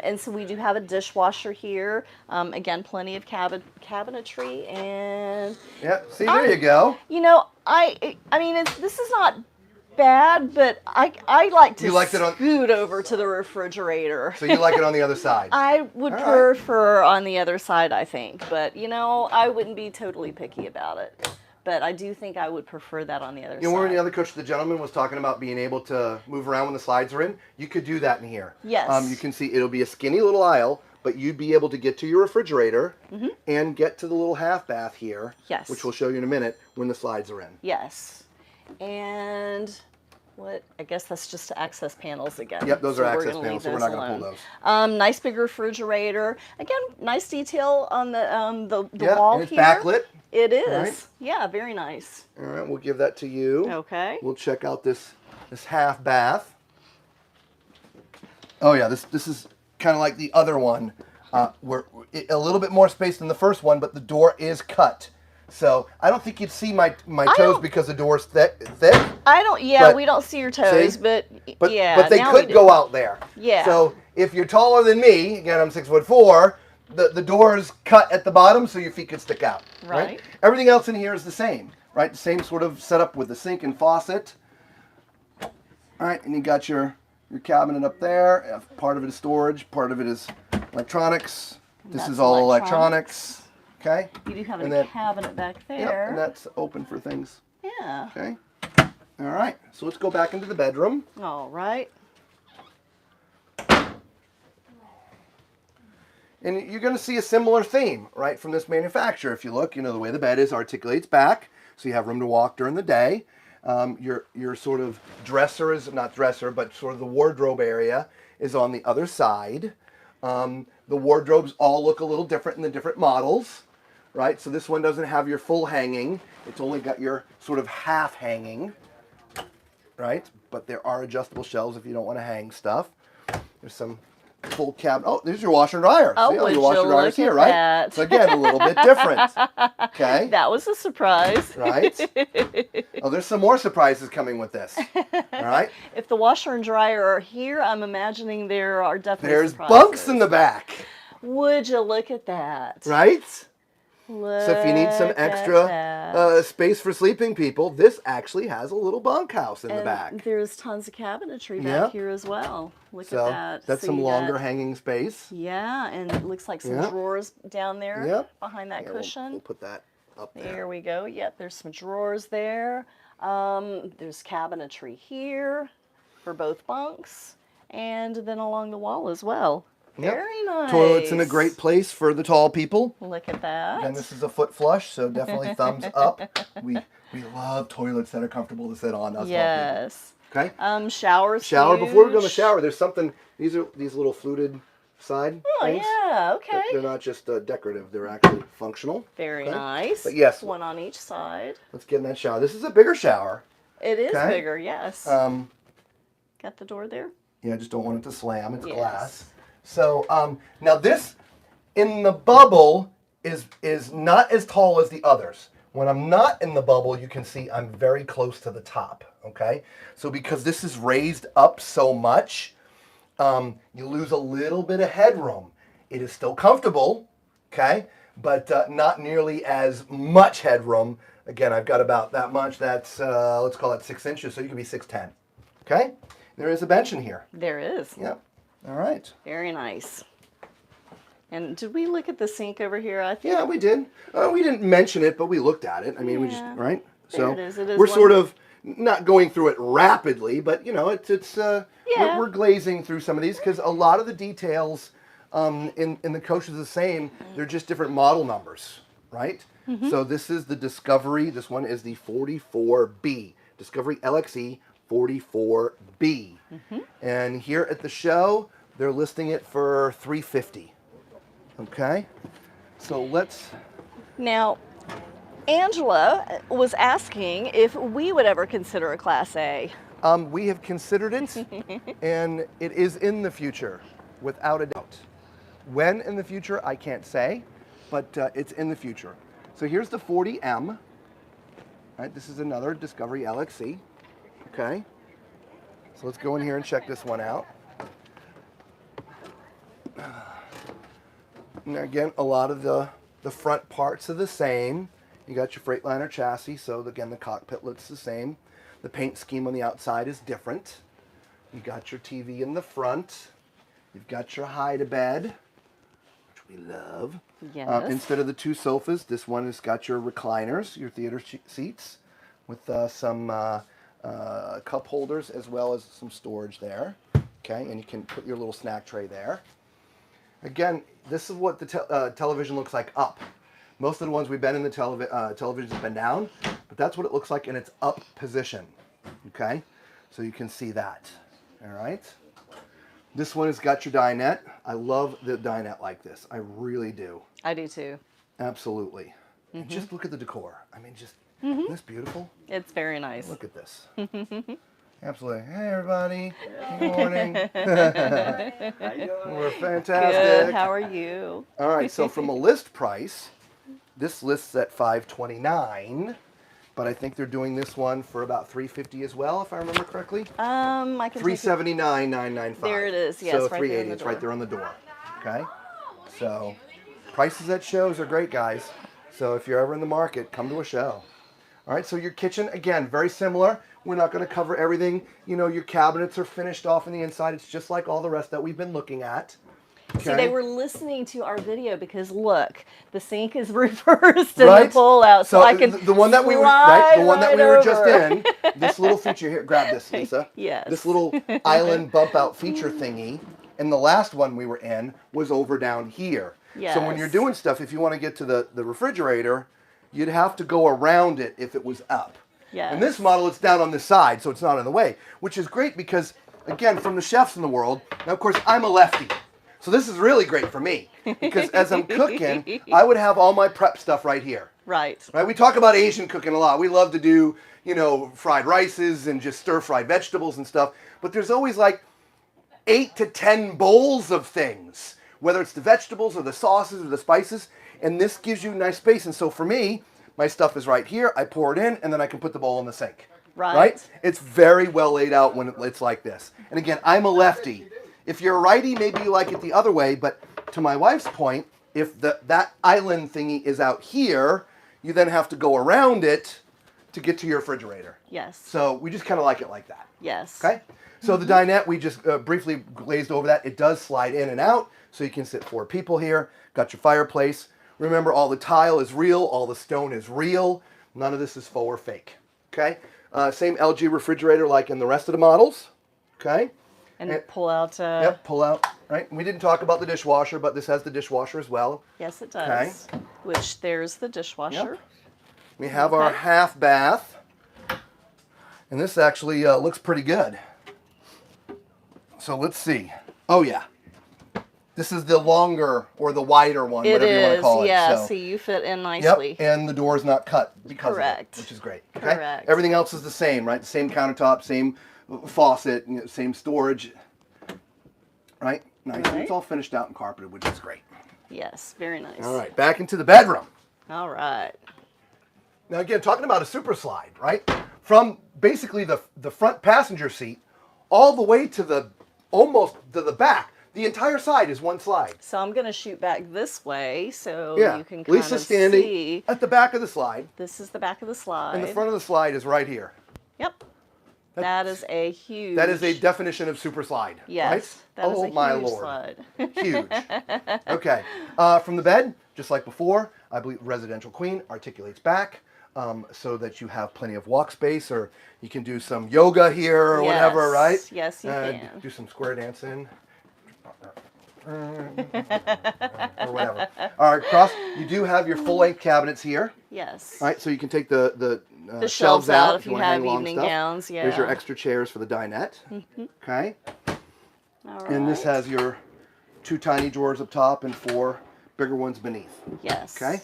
And so we do have a dishwasher here. Again, plenty of cabinetry and. Yeah. See, there you go. You know, I mean, this is not bad, but I like to You liked it on- scoot over to the refrigerator. So you like it on the other side. I would All right. prefer on the other side, I think, but you know, I wouldn't be totally picky about it. But I do think I would prefer that on the other You side. know, we're in the other coach, the gentleman was talking about being able to move around when the slides are in. You could do that in here. Yes. You can see it'll be a skinny little aisle, but you'd be able to get to your refrigerator and get to the little half bath here. Yes. Which we'll show you in a minute when the slides are in. Yes. And what? I guess that's just access panels again. Yep, those So are we're access gonna panels, leave so we're not going to pull alone. those. Nice big refrigerator. Again, nice detail on the Yeah, wall and it's here. backlit. It is. Right. Yeah, very nice. All right, we'll give that to you. Okay. We'll check out this half bath. Oh yeah, this is kind of like the other one. We're a little bit more space than the first one, but the door is cut. So I don't think you'd see my toes don't- because the door's thick. I don't. Yeah, But- we don't see your toes, See? but But yeah. but they now we could do. go out there. Yeah. So if you're taller than me, again I'm 6'4", the door is cut at the bottom so your feet could stick out. Right. Everything else in here is the same, right? The same sort of setup with the sink and faucet. All right, and you got your cabinet up there. Part of it is storage, part of it is electronics. This That's is all electronics. Okay. You do have And a then- cabinet back Yep, there. and that's open for things. Yeah. Okay. All right. So let's go back into the bedroom. All right. And you're going to see a similar theme, right, from this manufacturer. If you look, you know, the way the bed is articulates back, so you have room to walk during the day. Your sort of dresser is, not dresser, but sort of the wardrobe area is on the other side. The wardrobes all look a little different in the different models, right? So this one doesn't have your full hanging. It's only got your sort of half hanging, right? But there are adjustable shelves if you don't want to hang stuff. There's some full cabinet. Oh, there's your washer and dryer. Oh, See, would your washer you and dryer's look here, at right? that. So again, a little bit different. Okay. That was a surprise. Right? Oh, there's some more surprises coming with this. All right. If the washer and dryer are here, I'm imagining there are definitely There's surprises. bunks in the back. Would you look at that? Right? Look So if you need some at extra that. space for sleeping people, this actually has a little bunkhouse in the And back. there's tons of cabinetry Yeah. back here as well. Look So at that. that's So some you longer got- hanging space. Yeah, and it looks like some Yep. drawers down there Yep. behind that Yeah, cushion. we'll put that up there. There we go. Yep, there's some drawers there. There's cabinetry here for both bunks, and then along the wall as well. Yep. Very nice. Toilets in a great place for the tall people. Look at that. Again, this is a foot flush, so definitely thumbs up. We love toilets that are comfortable to sit on. Us Yes. tall people. Okay. Showers. Shower. Before we go in the huge. shower, there's something. These are these little fluted side Oh things. yeah. Okay. They're not just decorative; they're actually functional. Very Okay. nice. But yes. One on each side. Let's get in that shower. This is a bigger shower. It is Okay. bigger. Yes. Got the door there. Yeah, I just don't want it to slam. It's Yes. glass. So now this in the bubble is not as tall as the others. When I'm not in the bubble, you can see I'm very close to the top. Okay, so because this is raised up so much, you lose a little bit of headroom. It is still comfortable, okay, but not nearly as much headroom. Again, I've got about that much. That's let's call it 6 inches, so you can be 6'10". Okay, there is a bench in here. There is. Yep. All right. Very nice. And did we look at the sink over here? I think. Yeah, we did. We didn't mention it, but we looked at it. I mean, we just Yeah. right. There So it is. It is we're one- sort of not going through it rapidly, but you know, it's Yeah. we're glazing through some of these because a lot of the details in the coach is the same. They're just different model numbers, right? Mm-hmm. So this is the Discovery. This one is the 44B Discovery LXE 44B, Mm-hmm. and here at the show they're listing it for $350. Okay, so let's. Now, Angela was asking if we would ever consider a Class A. We have considered it, and it is in the future, without a doubt. When in the future, I can't say, but it's in the future. So here's the 40M. Right, this is another Discovery LXC. Okay, so let's go in here and check this one out. Now again, a lot of the front parts are the same. You got your Freightliner chassis, so again, the cockpit looks the same. The paint scheme on the outside is different. You got your TV in the front. You've got your hide-a-bed, which we love. Yes. Instead of the two sofas, this one has got your recliners, your theater seats, with some cup holders as well as some storage there. Okay, and you can put your little snack tray there. Again, this is what the television looks like up. Most of the ones we've been in, the television's been down, but that's what it looks like in its up position. Okay, so you can see that. All right. This one has got your dinette. I love the dinette like this. I really do. I do too. Absolutely. And just look at the decor. I mean, just isn't this beautiful? It's very nice. Look at this. Absolutely. Hey, everybody. Good morning. We're fantastic. Good. How are you? All right. So from a list price, this lists at $529, but I think they're doing this one for about $350 as well, if I remember correctly. I can take it. $379,995. There it is, yes, So right there in $380. the It's right door. there on the door. Okay. So prices at shows are great, guys. So if you're ever in the market, come to a show. All right. So your kitchen, again, very similar. We're not going to cover everything. You know, your cabinets are finished off on the inside. It's just like all the rest that we've been looking at. See, Okay? they were listening to our video because look, the sink is reversed and Right? the pull out, so I can the one that we were slide the one that right we were just over. in. This little feature here. Grab this, Lisa. Yes. This little island bump out feature thingy. And the last one we were in was over down here. So when you're Yes. doing stuff, if you want to get to the refrigerator, you'd have to go around it if it was up. Yes. In this model, it's down on this side, so it's not in the way, which is great because, again, from the chefs in the world, now, of course, I'm a lefty. So this is really great for me because as I'm cooking, I would have all my prep stuff right here. Right. Right? We talk about Asian cooking a lot. We love to do, you know, fried rices and just stir-fried vegetables and stuff. But there's always like 8 to 10 bowls of things, whether it's the vegetables or the sauces or the spices. And this gives you nice space. And so for me, my stuff is right here. I pour it in, and then I can put the bowl in the sink. Right. It's very well laid out when it's like this. And again, I'm a lefty. If you're a righty, maybe you like it the other way. But to my wife's point, if that island thingy is out here, you then have to go around it to get to your refrigerator. Yes. So we just kind of like it like that. Yes. Okay? So the dinette, we just briefly glazed over that. It does slide in and out, so you can sit 4 people here. Got your fireplace. Remember, all the tile is real. All the stone is real. None of this is faux or fake. Okay? Same LG refrigerator like in the rest of the models. Okay? And pull out. Yep, pull out. Right? We didn't talk about the dishwasher, but this has the dishwasher as well. Yes, it does. Okay. Which there's the dishwasher. Yep. We have our half bath. And this actually looks pretty good. So let's see. Oh, yeah. This is the longer or the wider one, It whatever you want to is, call it. yeah. So, See, you fit in yep, nicely. and the door's not cut because Correct. of it, which is great. Okay? Correct. Everything else is the same, right? The same countertop, same faucet, you know, same storage. Right? Nice. And Right. it's all finished out and carpeted, which is great. Yes, very nice. All right, back into the bedroom. All right. Now again, talking about a super slide, right? From basically the front passenger seat all the way to the almost to the back. The entire side is one slide. So I'm going to shoot back this way so Yeah. you can kind Lisa's of standing see. at the back of the slide, This is the back of the slide. and the front of the slide is right here. Yep. That is a huge. That is a definition of super slide. Yes. Right? That is Oh a my huge lord. slide. Huge. Okay. From the bed, just like before, I believe residential queen articulates back so that you have plenty of walk space, or you can do some yoga here or whatever, right? Yes, you can. Do some square dancing. Or whatever. All right, cross. You do have your full-length cabinets here. Yes. Right, so you can take the shelves out if you wanna have hang long evening stuff. gowns, yeah. There's your extra chairs for the dinette. Okay. All right. And this has your 2 tiny drawers up top and 4 bigger ones beneath. Yes. Okay.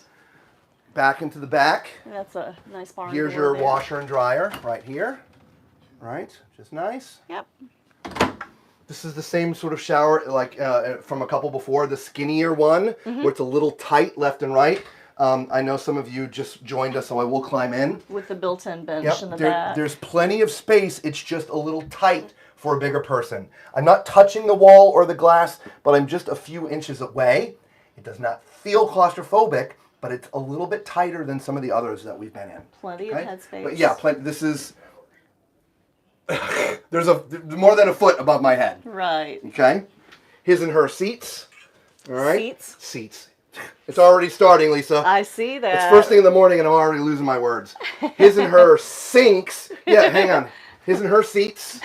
Back into the back. That's a nice barn Here's door your there. washer and dryer right here. Right, just nice. Yep. This is the same sort of shower like from a couple before, the skinnier one, where it's a little tight left and right. I know some of you just joined us, so I will climb in. With the built-in bench in the Yep, back. there's plenty of space. It's just a little tight for a bigger person. I'm not touching the wall or the glass, but I'm just a few inches away. It does not feel claustrophobic, but it's a little bit tighter than some of the others that we've been in. Plenty of headspace. But yeah, this is... there's more than a foot above my head. Right. Okay? His and her seats. All right? Seats. Seats. It's already starting, Lisa. I see that. It's first thing in the morning and I'm already losing my words. His and her sinks. Yeah, hang on. His and her seats.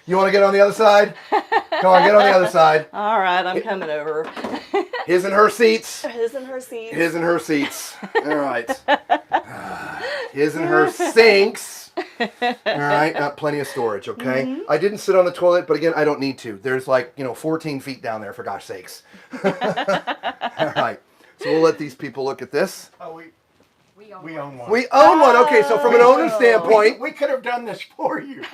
You want to get on the other side? Come on, get on the other side. All right, I'm coming over. His and her seats. His and her seats. His and her seats. All right. His and her sinks. All right, plenty of storage, okay? I didn't sit on the toilet, but again, I don't need to. There's like, 14 feet down there, for gosh sakes. All right, so we'll let these people look at this. Oh, we own one. We own one. Okay, so from an owner standpoint. We could have done this for you. Okay,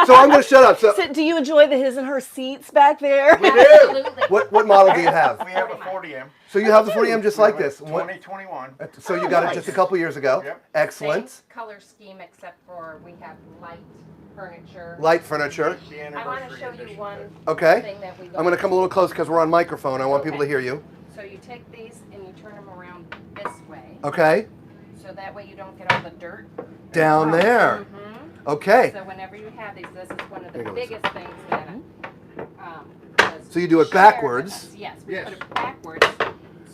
so I'm going to shut up. So, So, do you enjoy the his and her seats back there? we do. What model do you have? We have a 40M. So you have the 40M just like this. 2021. So you got it just a couple years ago. Yep. Excellent. Same color scheme except for we have light furniture. Light furniture. The I want to anniversary show you edition. one Okay. thing that we got. I'm going to come a little close because we're on microphone. I want people to Okay. hear you. So you take these and you turn them around this way. Okay. So that way you don't get all the dirt. Down there. Mm-hmm. Okay. So whenever you have these, this is one of the There you go, Lisa. biggest things that. Was So you do it shared with backwards. us. Yes, we Yes. put it backwards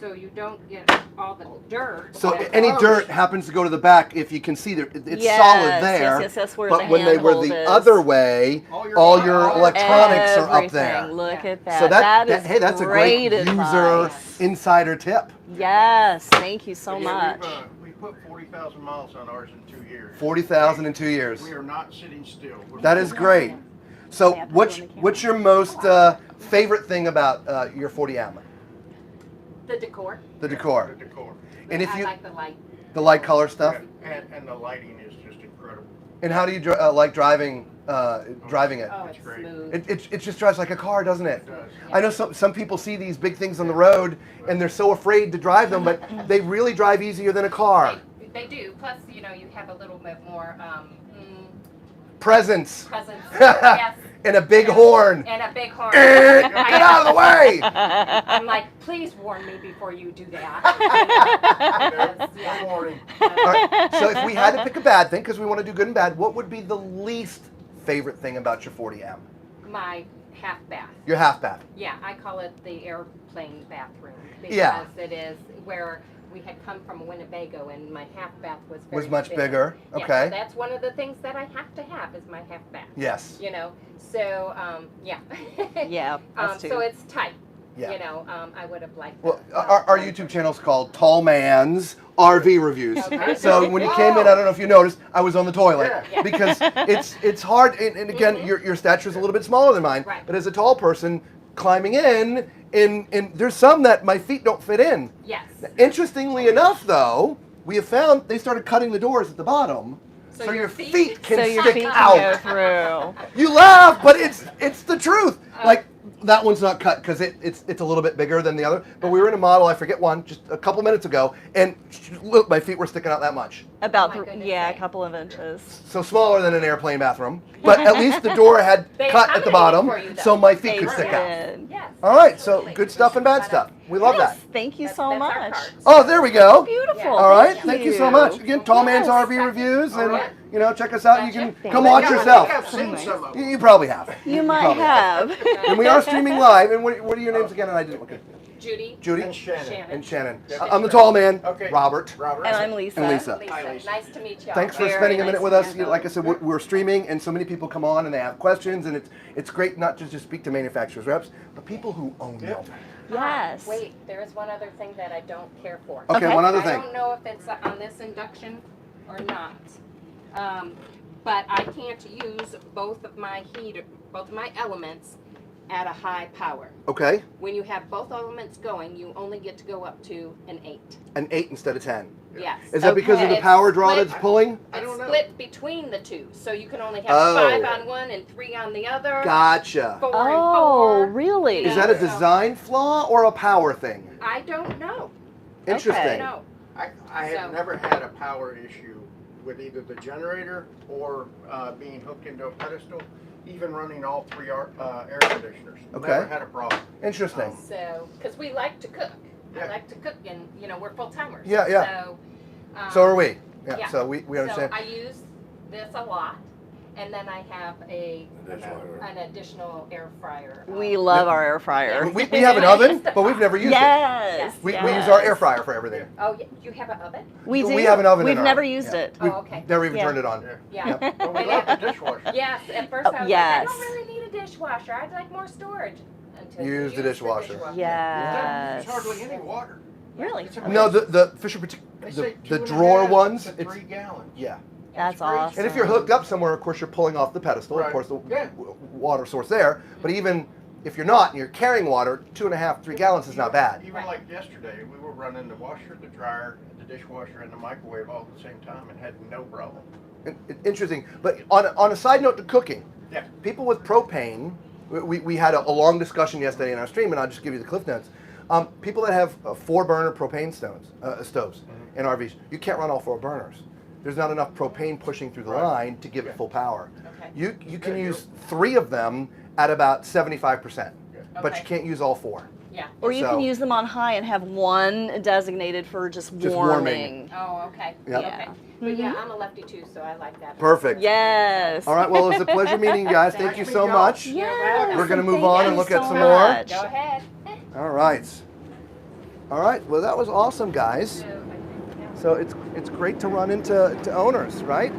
so you don't get all the dirt. So that any goes- dirt happens to go to the back. If you can see there, it's Yes, solid there. yes, that's where but the when they were handhold the is. other way, all your electronics are up there. Everything. Look Yeah. at that. So that is hey, that's a great user advice. insider tip. Yes, thank you so Yeah, much. We put 40,000 miles on ours in 2 years. 40,000 in 2 years. We are not sitting still. That is great. So Yeah, put it on the what's your most favorite thing about your 40M? The decor. The decor. The decor. And if I you like the light. the light color stuff. And the lighting is just incredible. And how do you like driving it? Oh, That's it's great. smooth. It just drives like a car, doesn't it? It does. I know some people see these big things on the road and they're so afraid to drive them, but they really drive easier than a car. They do. Plus, you have a little bit more Presence presence. Yes. and a big horn. And a big horn. Get out of the way! I'm like, please warn me before you do that. Good morning. All right, so if we had to pick a bad thing, because we want to do good and bad, what would be the least favorite thing about your 40M? My half bath. Your half bath. Yeah, I call it the airplane bathroom because Yeah. it is where we had come from Winnebago and my half bath was very Was much big. bigger. Yeah, Okay. so that's one of the things that I have to have is my half bath. Yes. So yeah. Yeah, us too. So it's tight. Yeah. I would have liked. Well, that. our YouTube channel is called Tall Man's RV Reviews. Okay. So when you came in, I don't know if you noticed, I was on the toilet Yeah. because it's hard. And again, your stature is a little bit smaller than mine. Right. But as a tall person climbing in, and there's some that my feet don't fit in. Yes. Interestingly enough, though, we have found they started cutting the doors at the bottom, so your feet can so your stick feet out. can go through. You laugh, but it's the truth. Like that one's not cut because it's a little bit bigger than the other. But we were in a model, I forget one, just a couple minutes ago, and look, my feet were sticking out that much. About Oh my goodness a sake. couple of inches. So smaller than an airplane bathroom, but at least the door had They cut at the accommodated bottom, for you, though. so my feet They could stick out. did. Yes. All right, so absolutely. good stuff and bad stuff. We love Yes, that. thank you That's so our much. cards. Oh, there we go. Beautiful. All right, thank you so much. Again, Tall Man's Yes. RV Reviews, and right. check us out. You can Gotcha. come Thank watch you. yourself. I've seen some of them. You probably have. You might probably have. And we are streaming live. And what are your names again? And I didn't. Okay. Judy. Judy And Shannon. Shannon. and Shannon. Yep. I'm the tall man. Okay. Robert. Robert. And I'm Lisa. And Lisa. Lisa. Hi, Lisa. Nice to meet you. Thanks for Very spending a nice minute with to us. meet you. Like I said, we're streaming, and so many people come on and they have questions, and it's great not to just speak to manufacturers reps, but people who own them. Yes. Wait, there is one other thing that I don't care for. Okay, Okay. one other I thing. don't know if it's on this induction or not. But I can't use both of my elements at a high power. Okay, When you have both elements going, you only get to go up to an 8. an 8 instead of 10. Yes. Is that because of Okay. the power draw Split. that's pulling? I It's don't know. split between the two, so you can only have Oh. 5 on one and 3 on the other. Gotcha. 4 Oh, and 4. really? Is that a design flaw or a power thing? I don't know. Interesting. No. I have So- never had a power issue with either the generator or being hooked into a pedestal, even running all 3 air conditioners. Okay. Never had a problem. Interesting. So, because we like to cook. I Yeah. like to cook, and we're full timers. Yeah, yeah. So, So are we. Yeah, yeah. so we understand. So I use this a lot, and then I have an additional air fryer. We love our air fryer. We have an oven, but we've never used it. Yes. We yes. use our air fryer for everything. Oh, yeah, you have an oven? We do. We have an oven in We've our never oven. used Yeah. it. We've Oh, okay. never even Yeah. turned it on. Yeah. But we love the dishwasher. Yes, at first I was like, I Yes. don't really need a dishwasher. I'd like more storage. Until you Use the dishwasher. Yes. There's hardly any water. Really? It's No, the Fisher They say the 2.5 drawer ones. to 3 gallons. Yeah. That's crazy. awesome. And if you're hooked up somewhere, of course, you're pulling off the pedestal. Of Right. course, the Yeah. water source there. But even if you're not and you're carrying water, 2.5, 3 gallons is not bad. Even like yesterday, we were running the washer, the dryer, the dishwasher, and the microwave all at the same time and had no problem. Interesting. But on a side note to cooking, Yeah. people with propane, we had a long discussion yesterday in our stream, and I'll just give you the cliff notes. People that have 4-burner propane stoves in RVs, you can't run all 4 burners. There's not enough propane pushing through the Right. line to give it full power. Okay. You can use 3 of them at about 75%, but you Okay. can't use all 4. Yeah. Or you So- can use them on high and have one designated for just Just warming. warming. Oh, okay. Yep. Okay. But yeah, I'm a lefty too, so I like that. Perfect. Yes. All right, well, it was a pleasure meeting you guys. Thank you so much. Yes. We're gonna move Thank on and you look at so some more. much. Go ahead. All right. All right. Well, that was awesome, guys. So it's great to run into owners, right?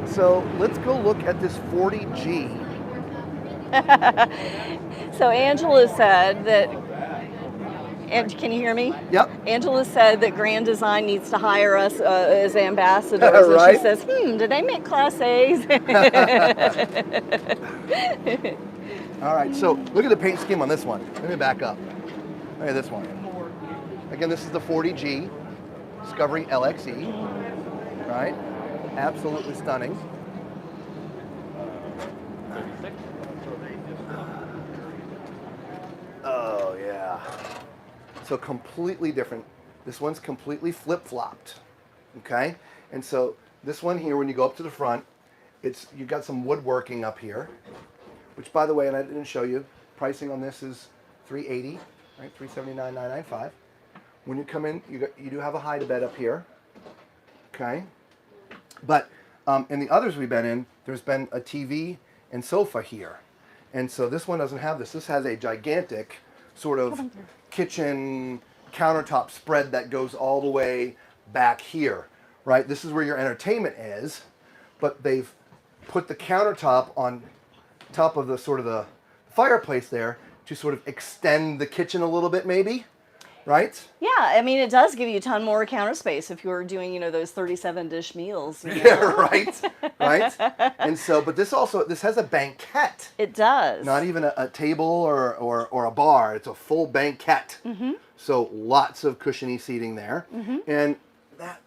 So let's go look at this 40G. So Angela said that, and can you hear me? Yep. Angela said that Grand Design needs to hire us as ambassadors. Right. And she says, do they make Class A's? All right, so look at the paint scheme on this one. Let me back up. Look at this one. Again, this is the 40G Discovery LXE, right? Absolutely stunning. Oh, yeah. So completely different. This one's completely flip-flopped, okay? And so this one here, when you go up to the front, you've got some woodworking up here, which, by the way, and I didn't show you, pricing on this is $380, right? $379,995. When you come in, you do have a hide-a-bed up here, okay? But in the others we've been in, there's been a TV and sofa here. And so this one doesn't have this. This has a gigantic sort of kitchen countertop spread that goes all the way back here, right? This is where your entertainment is, but they've put the countertop on top of the sort of the fireplace there to sort of extend the kitchen a little bit, maybe, right? Yeah, I mean, it does give you a ton more counter space if you were doing, those 37-dish meals. Yeah, right, right. And so, but this has a banquette. It does. Not even a table or a bar. It's a full banquette. Mm-hmm. So lots of cushiony seating there. Mm-hmm. And that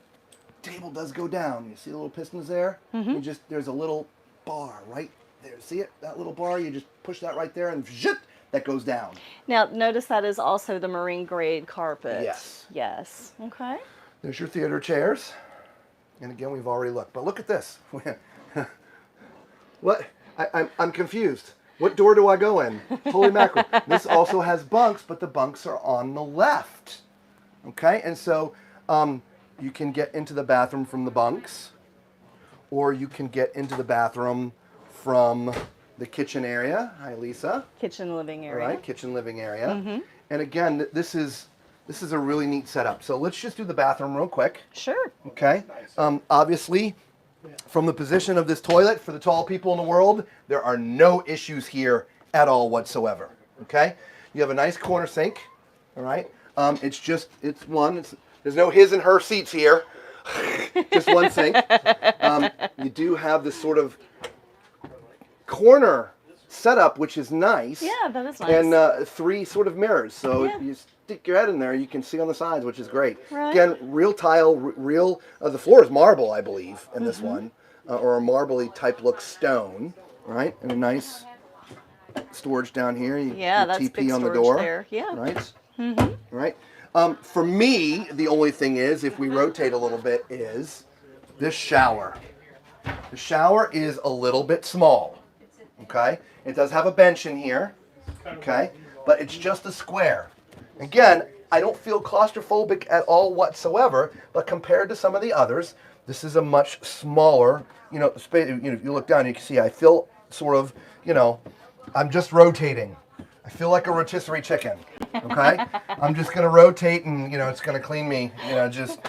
table does go down. You see the little pistons there? Mm-hmm. There's a little bar right there. See it? That little bar, you just push that right there and zhut, that goes down. Now, notice that is also the marine grade carpet. Yes. Yes. Okay. There's your theater chairs. And again, we've already looked. But look at this. What? I'm confused. What door do I go in? Holy mackerel. This also has bunks, but the bunks are on the left. Okay? And so you can get into the bathroom from the bunks, or you can get into the bathroom from the kitchen area. Hi, Lisa. Kitchen living area. Right, kitchen living area. Mm-hmm. And again, this is a really neat setup. So let's just do the bathroom real quick. Sure. Okay. Obviously, from the position of this toilet for the tall people in the world, there are no issues here at all whatsoever. Okay. You have a nice corner sink. All right. There's no his and her seats here. Just one sink. You do have this sort of corner setup, which is nice. Yeah, that is nice. And 3 sort of mirrors, so Yeah. you stick your head in there, you can see on the sides, which is great. Right. Again, real tile, the floor is marble, I believe, in this one, or a marbly type look stone, right? And a nice storage down here. Yeah, that's TP big on the storage door, there. Yeah. right? Mm-hmm. Right. For me, the only thing is, if we rotate a little bit, is this shower. The shower is a little bit small. Okay, it does have a bench in here, okay, but it's just a square. Again, I don't feel claustrophobic at all whatsoever, but compared to some of the others, this is a much smaller, space. If you look down, you can see I feel sort of, I'm just rotating. I feel like a rotisserie chicken, okay? I'm just going to rotate and, it's going to clean me, just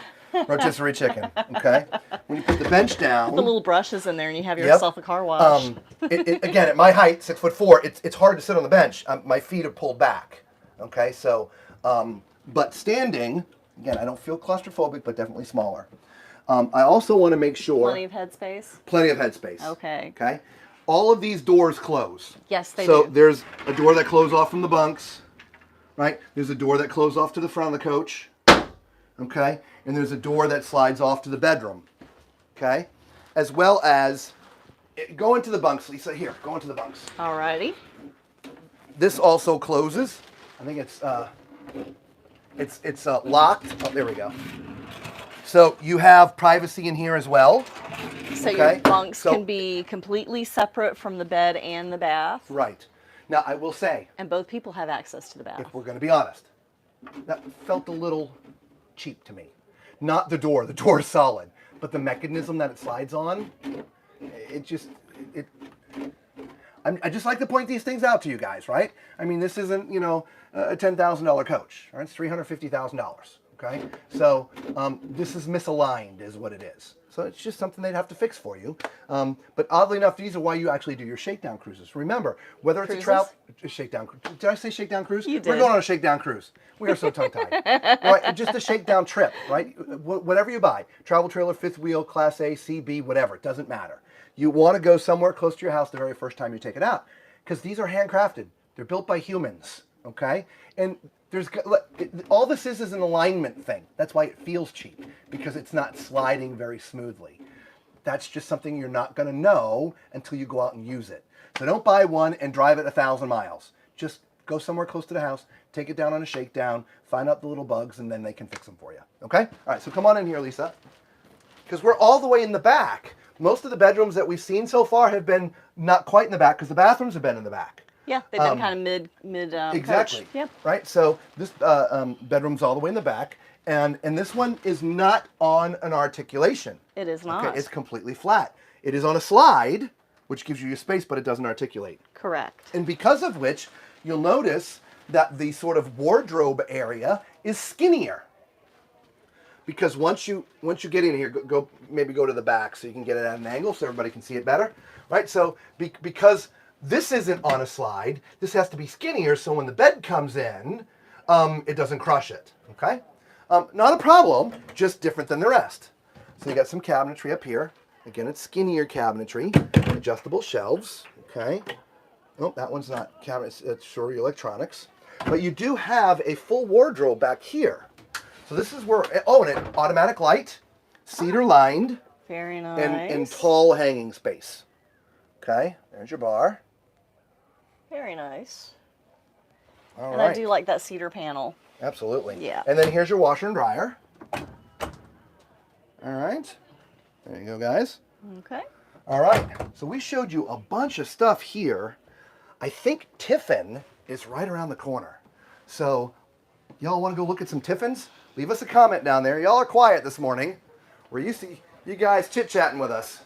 rotisserie chicken, okay? When you put the bench down, Put the little brushes in there and you have yourself a car wash. Again, at my height, 6'4", it's hard to sit on the bench. My feet are pulled back, okay? So, but standing, again, I don't feel claustrophobic, but definitely smaller. I also want to make sure... Plenty of headspace? Plenty of headspace. Okay. Okay? All of these doors close. Yes, they So do. there's a door that closes off from the bunks, right? There's a door that closes off to the front of the coach, okay? And there's a door that slides off to the bedroom, okay? As well as, go into the bunks, Lisa. Here, go into the bunks. Alrighty. This also closes. I think it's locked. Oh, there we go. So you have privacy in here as well. So Okay. your bunks So- can be completely separate from the bed and the bath. Right. Now, I will say, And both people have access to the bath. if we're going to be honest, that felt a little cheap to me. Not the door is solid, but the mechanism that it slides on, I just like to point these things out to you guys, right? I mean, this isn't, you know, a $10,000 coach, right? It's $350,000, okay? So this is misaligned is what it is. So it's just something they'd have to fix for you. But oddly enough, these are why you actually do your shakedown cruises. Remember, whether it's a travel shakedown, did I say shakedown cruise? You did. We're going on a shakedown cruise. We are so tongue-tied. Right, just a shakedown trip, right? Whatever you buy, travel trailer, fifth wheel, Class A, C, B, whatever, it doesn't matter. You want to go somewhere close to your house the very first time you take it out, because these are handcrafted. They're built by humans, okay? And there's all this is an alignment thing. That's why it feels cheap, because it's not sliding very smoothly. That's just something you're not going to know until you go out and use it. So don't buy one and drive it 1,000 miles. Just go somewhere close to the house, take it down on a shakedown, find out the little bugs, and then they can fix them for you. Okay? All right, so come on in here, Lisa. Because we're all the way in the back. Most of the bedrooms that we've seen so far have been not quite in the back because the bathrooms have been in the back. Yeah, they've been kind of mid exactly. coach. Yep. Right. So this bedroom's all the way in the back, and this one is not on an articulation. It is not. Okay, it's completely flat. It is on a slide, which gives you your space, but it doesn't articulate. Correct. And because of which, you'll notice that the sort of wardrobe area is skinnier. Because once you get in here, maybe go to the back so you can get it at an angle so everybody can see it better, right? So because this isn't on a slide, this has to be skinnier so when the bed comes in, it doesn't crush it, okay? Not a problem, just different than the rest. So you got some cabinetry up here. Again, it's skinnier cabinetry, adjustable shelves, okay? Nope, that one's not cabinets, it's sure electronics. But you do have a full wardrobe back here. So this is where, oh, and an automatic light, cedar lined. Very nice. And tall hanging space. Okay, there's your bar. Very nice. All and right. I do like that cedar panel. Absolutely. Yeah. And then here's your washer and dryer. All right. There you go, guys. Okay. All right. So we showed you a bunch of stuff here. I think Tiffin is right around the corner. So y'all want to go look at some Tiffins? Leave us a comment down there. Y'all are quiet this morning. We're used to you guys chit-chatting with us.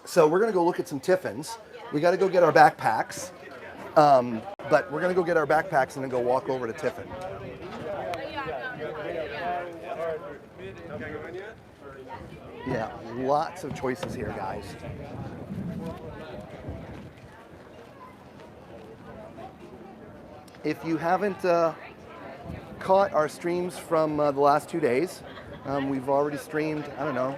So we're going to go look at some Tiffins. We got to go get our backpacks. But we're going to go get our backpacks and then go walk over to Tiffin. Yeah, lots of choices here, guys. If you haven't caught our streams from the last 2 days, we've already streamed, I don't know,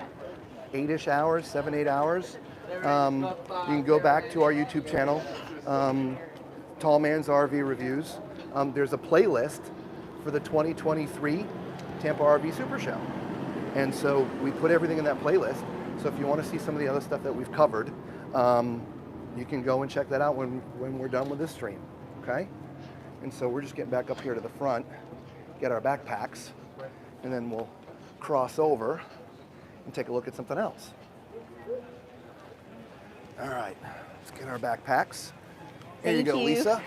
8-ish hours, 7, 8 hours. You can go back to our YouTube channel, Tall Man's RV Reviews. There's a playlist for the 2023 Tampa RV Supershow. And so we put everything in that playlist. So if you want to see some of the other stuff that we've covered, you can go and check that out when we're done with this stream, okay? And so we're just getting back up here to the front, get our backpacks, and then we'll cross over and take a look at something else. All right, let's get our backpacks. Here you Thank go, you. Lisa.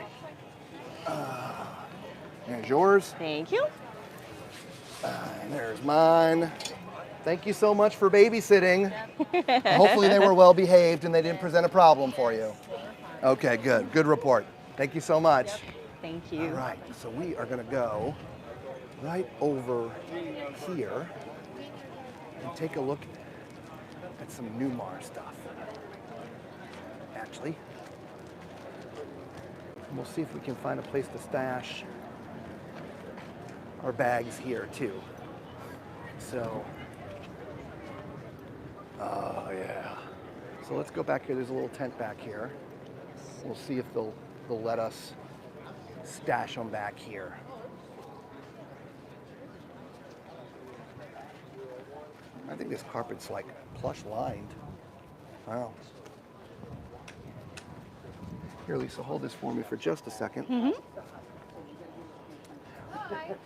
There's yours. Thank you. And there's mine. Thank you so much for babysitting. Hopefully they were well behaved and they didn't present a problem for you. Okay, good. Good report. Thank you so much. Thank you. All right, so we are going to go right over here and take a look at some Newmar stuff. Actually, and we'll see if we can find a place to stash our bags here too. So, oh yeah. So let's go back here. There's a little tent back here. We'll see if they'll let us stash them back here. I think this carpet's like plush lined. Wow. Here, Lisa, hold this for me for just a second. Mm-hmm.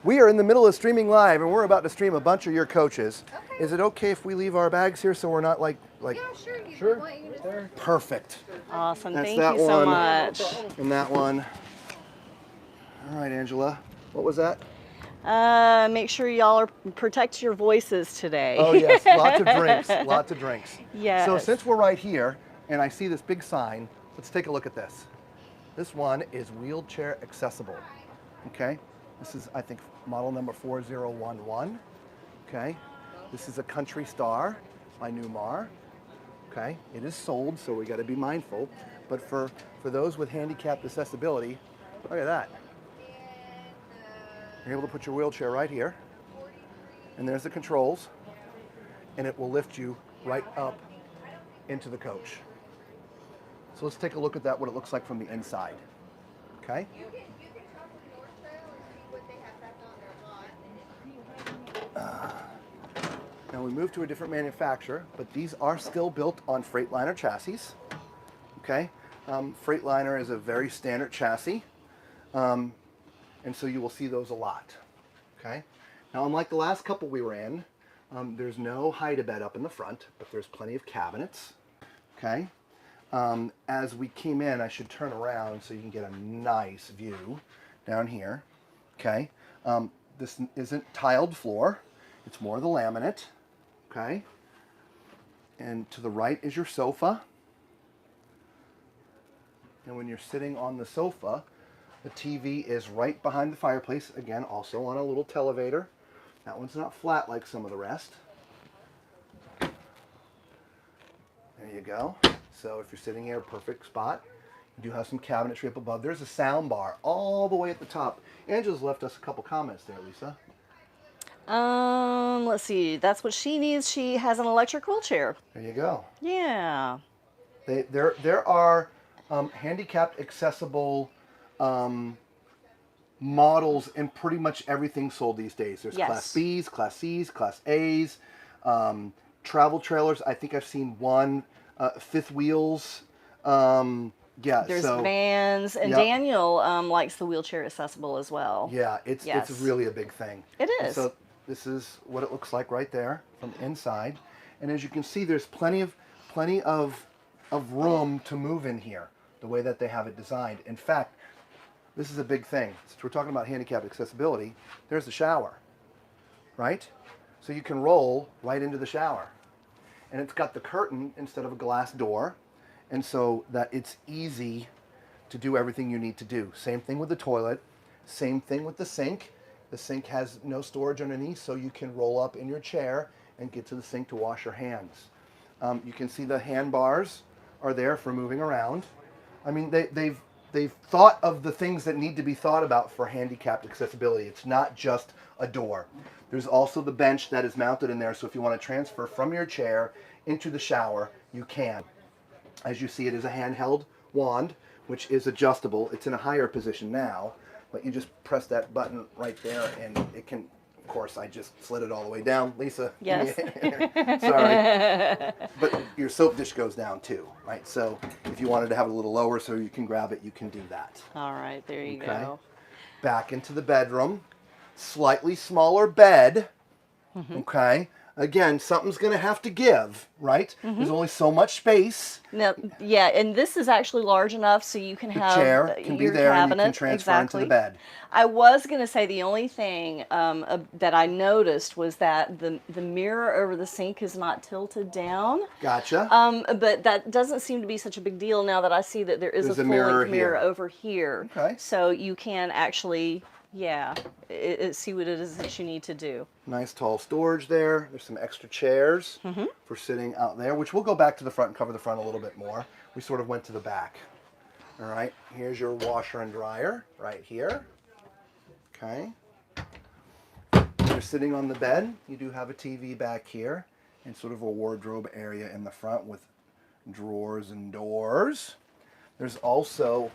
We are in the middle of streaming live, and we're about to stream a bunch of your coaches. Okay. Is it okay if we leave our bags here so we're not like? Yeah, sure. You Sure. want you to Perfect. Awesome. That's Thank that you so one. much. And that one. All right, Angela. What was that? Make sure y'all are protect your voices today. Oh yes, lots of drinks. Lots of drinks. Yes. So since we're right here, and I see this big sign, let's take a look at this. This one is wheelchair accessible, okay? This is, I think, model number 4011, okay? This is a Country Star by Newmar, okay? It is sold, so we gotta be mindful. But for those with handicapped accessibility, look at that. You're able to put your wheelchair right here, and there's the controls, and it will lift you right up into the coach. So let's take a look at that, what it looks like from the inside, okay? Now we move to a different manufacturer, but these are still built on Freightliner chassis, okay? Freightliner is a very standard chassis, and so you will see those a lot, okay? Now, unlike the last couple we were in, there's no hide-a-bed up in the front, but there's plenty of cabinets, okay? As we came in, I should turn around so you can get a nice view down here, okay? This isn't tiled floor, it's more the laminate, okay? And to the right is your sofa. And when you're sitting on the sofa, the TV is right behind the fireplace, again, also on a little televator. That one's not flat like some of the rest. There you go. So if you're sitting here, perfect spot. You do have some cabinetry up above. There's a sound bar all the way at the top. Angela's left us a couple comments there, Lisa. Let's see. That's what she needs. She has an electric wheelchair. There you go. Yeah. There are handicapped accessible models in pretty much everything sold these days. There's Yes. Class Bs, Class Cs, Class As, travel trailers. I think I've seen one, fifth wheels. Yeah, There's so vans, and yep. Daniel likes the wheelchair accessible as well. yeah, it's Yes. really a big thing. It And is. so this is what it looks like right there from the inside, and as you can see, there's plenty of room to move in here. The way that they have it designed. In fact, this is a big thing. Since we're talking about handicapped accessibility, there's the shower, right? So you can roll right into the shower. And it's got the curtain instead of a glass door, and so that it's easy to do everything you need to do. Same thing with the toilet, same thing with the sink. The sink has no storage underneath, so you can roll up in your chair and get to the sink to wash your hands. You can see the handbars are there for moving around. I mean, they've thought of the things that need to be thought about for handicapped accessibility. It's not just a door. There's also the bench that is mounted in there, so if you want to transfer from your chair into the shower, you can. As you see, it is a handheld wand, which is adjustable. It's in a higher position now, but you just press that button right there, and it can, of course, I just slid it all the way down. Lisa. Yes. Sorry. But your soap dish goes down too, right? So if you wanted to have it a little lower so you can grab it, you can do that. All right, there you Okay. go. Back into the bedroom. Slightly smaller bed. Okay. Again, something's going to have to give, right? There's only so much space. Now, yeah, and this is actually large enough so you can The have chair can be your there and you cabinet. can transfer Exactly. into the bed. I was going to say the only thing that I noticed was that the mirror over the sink is not tilted down. Gotcha. But that doesn't seem to be such a big deal now that I see that there is There's a a full mirror length mirror here. over here. Okay. So you can actually, yeah, see what it is that you need to do. Nice tall storage there. There's some extra chairs for sitting out there, which we'll go back to the front and cover the front a little bit more. We sort of went to the back. All right, here's your washer and dryer right here. Okay. You're sitting on the bed. You do have a TV back here and sort of a wardrobe area in the front with drawers and doors. There's also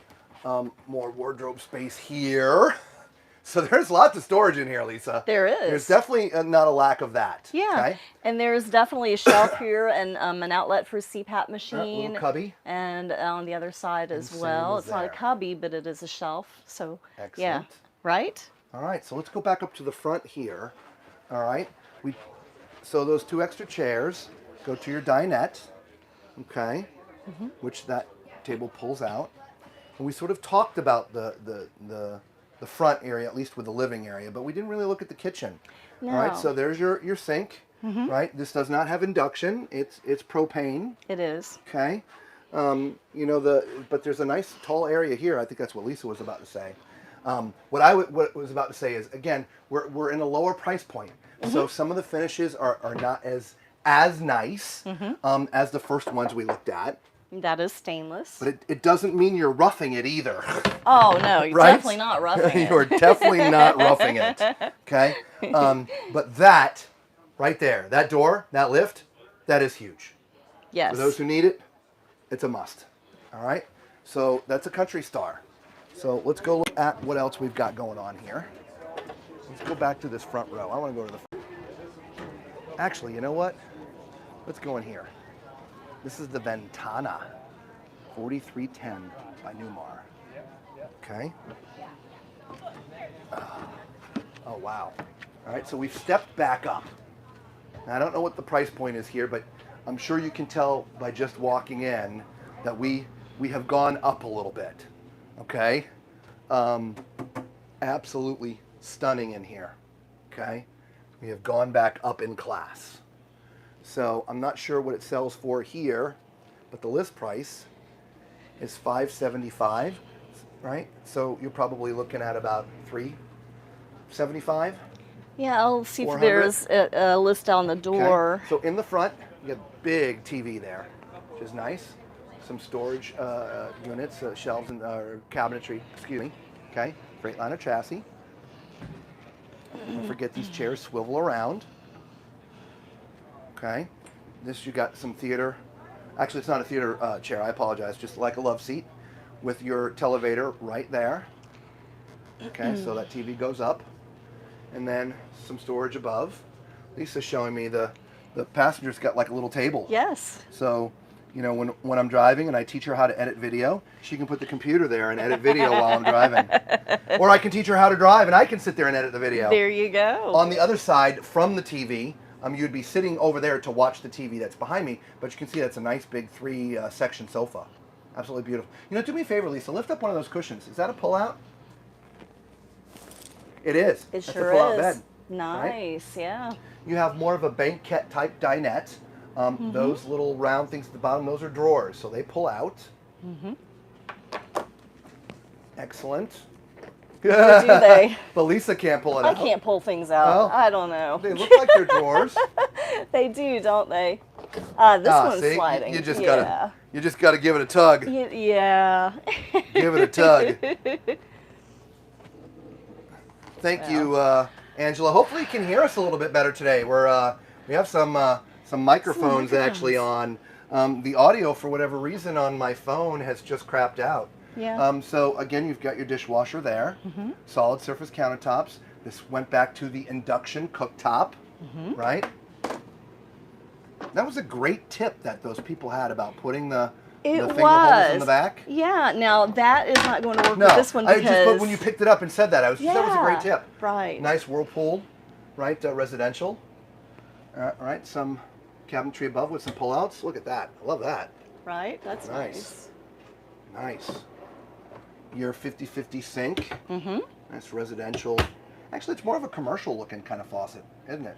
more wardrobe space here. So there's lots of storage in here, Lisa. There is. There's definitely not a lack of that. Yeah, Okay? and there's definitely a shelf here and an outlet for a CPAP A machine. little cubby. And on the other side as same well. as It's not a there. cubby, but it is a shelf. So, yeah, Excellent. right? All right, so let's go back up to the front here. All right, so those two extra chairs go to your dinette, okay, which that table pulls out. And we sort of talked about the front area, at least with the living area, but we didn't really look at the kitchen. No. All right, so there's your sink, right? This does not have induction. It's propane, It is. okay? You know, but there's a nice tall area here. I think that's what Lisa was about to say. What I was about to say is, again, we're in a lower price point. So some of the finishes are not as nice as the first ones we looked at. That is stainless. But it doesn't mean you're roughing it either. Oh, no, you're Right? definitely not roughing it. You're definitely not roughing it. Okay? But that, right there, that door, that lift, that is huge. Yes. For those who need it, it's a must. All right? So that's a Country Star. So let's go look at what else we've got going on here. Let's go back to this front row. I want to go to the front. Actually, you know what? Let's go in here. This is the Ventana 4310 by Newmar. Okay. Oh, wow. All right, so we've stepped back up. Now, I don't know what the price point is here, but I'm sure you can tell by just walking in that we have gone up a little bit. Okay. Absolutely stunning in here. Okay. We have gone back up in class. So I'm not sure what it sells for here, but the list price is $575, right? So you're probably looking at about $375. Yeah, I'll see if 400? there's a list on the door. Okay. So in the front, you got a big TV there, which is nice. Some storage units, shelves and cabinetry, excuse me. Okay, Freightliner chassis. Don't forget these chairs swivel around. Okay, this you got some theater. Actually, it's not a theater chair. I apologize. Just like a love seat with your televator right there. Okay, so that TV goes up, and then some storage above. Lisa's showing me the passenger's got like a little table. Yes. So, you know, when I'm driving and I teach her how to edit video, she can put the computer there and edit video while I'm driving. Or I can teach her how to drive and I can sit there and edit the video. There you go. On the other side from the TV, you'd be sitting over there to watch the TV that's behind me, but you can see that's a nice big 3-section sofa. Absolutely beautiful. You know, do me a favor, Lisa, lift up one of those cushions. Is that a pull-out? It is. It That's sure a pull-out is. bed. Nice, yeah. You have more of a banquette type dinette. Those little round things at the bottom, those are drawers, so they pull out. Excellent. Or do they? But Lisa can't pull it I out. can't pull things out. Well, I don't know. They look like they're drawers. They do, don't they? This one's see, sliding. You just yeah. gotta give it a tug. Yeah. Give it a tug. Thank you, Angela. Hopefully you can hear us a little bit better today. We have some microphones actually on. The audio, for whatever reason, on my phone has just crapped out. Yeah. So again, you've got your dishwasher there, solid surface countertops. This went back to the induction cooktop, right? That was a great tip that those people had about putting the finger holes in the back. Yeah. Now that is not going to work No, with this one because but when you picked it up and said that, that was a great tip. Right. Nice whirlpool, right? Residential. All right, some cabinetry above with some pullouts. Look at that. I love that. Right. That's Nice. Nice. Your 50/50 sink. Nice residential. Actually, it's more of a commercial looking kind of faucet, isn't it?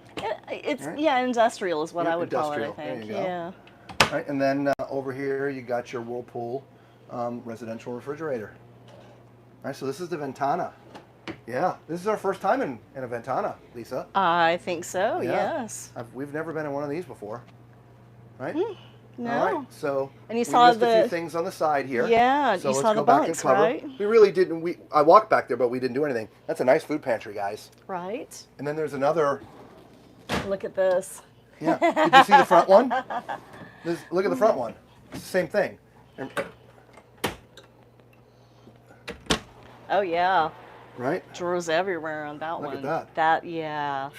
It's Right. Industrial is what Yeah, I would call it. I industrial. think. There you go. Yeah. All right, and then over here you got your whirlpool residential refrigerator. All right, so this is the Ventana. Yeah, this is our first time in a Ventana, Lisa. I think so. Yeah. Yes. We've never been in one of these before, right? No. All right, so And you we saw missed a few the things on the side here. Yeah, So you let's saw go the back and bunks, cover. right? We really didn't. I walked back there, but we didn't do anything. That's a nice food pantry, guys. Right. And then there's another. Look at this. Yeah. Did you see the front one? Look at the front one. It's the same thing. Oh yeah. Right? Drawers everywhere on that Look one. at that. Yeah.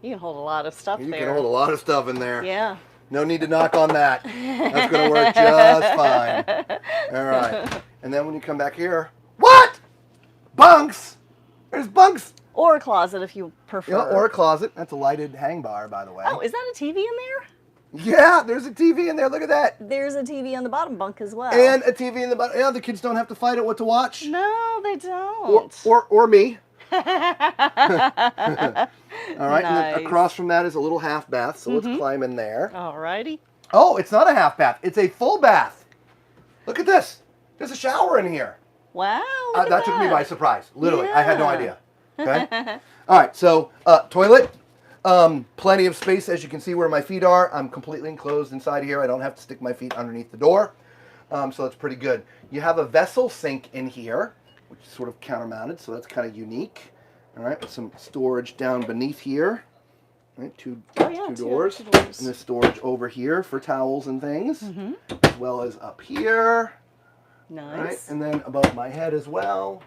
You can hold a lot of stuff You there. can hold a lot of stuff in there. Yeah. No need to knock on that. That's going to work just fine. All right. And then when you come back here, what? Bunks? There's bunks. Or a closet if you prefer. Yeah, or a closet. That's a lighted hang bar, by the way. Oh, is that a TV in there? Yeah, there's a TV in there. Look at that. There's a TV on the bottom bunk as well. And a TV in the bottom. Yeah, the kids don't have to fight it what to watch. No, they don't. Or me. All right, and Nice. then across from that is a little half bath, so let's climb in there. Alrighty. Oh, it's not a half bath, it's a full bath. Look at this. There's a shower in here. Wow. Look at That took me by surprise. Literally, I had no Yeah. idea. Okay. All right. So toilet. Plenty of space, as you can see where my feet are. I'm completely enclosed inside here. I don't have to stick my feet underneath the door. So that's pretty good. You have a vessel sink in here, which is sort of countermounted, so that's kind of unique. All right, with some storage down beneath here. All right, two doors. Two doors. And the storage over here for towels and things, as well as up here. Nice. All right, and then above my head as well.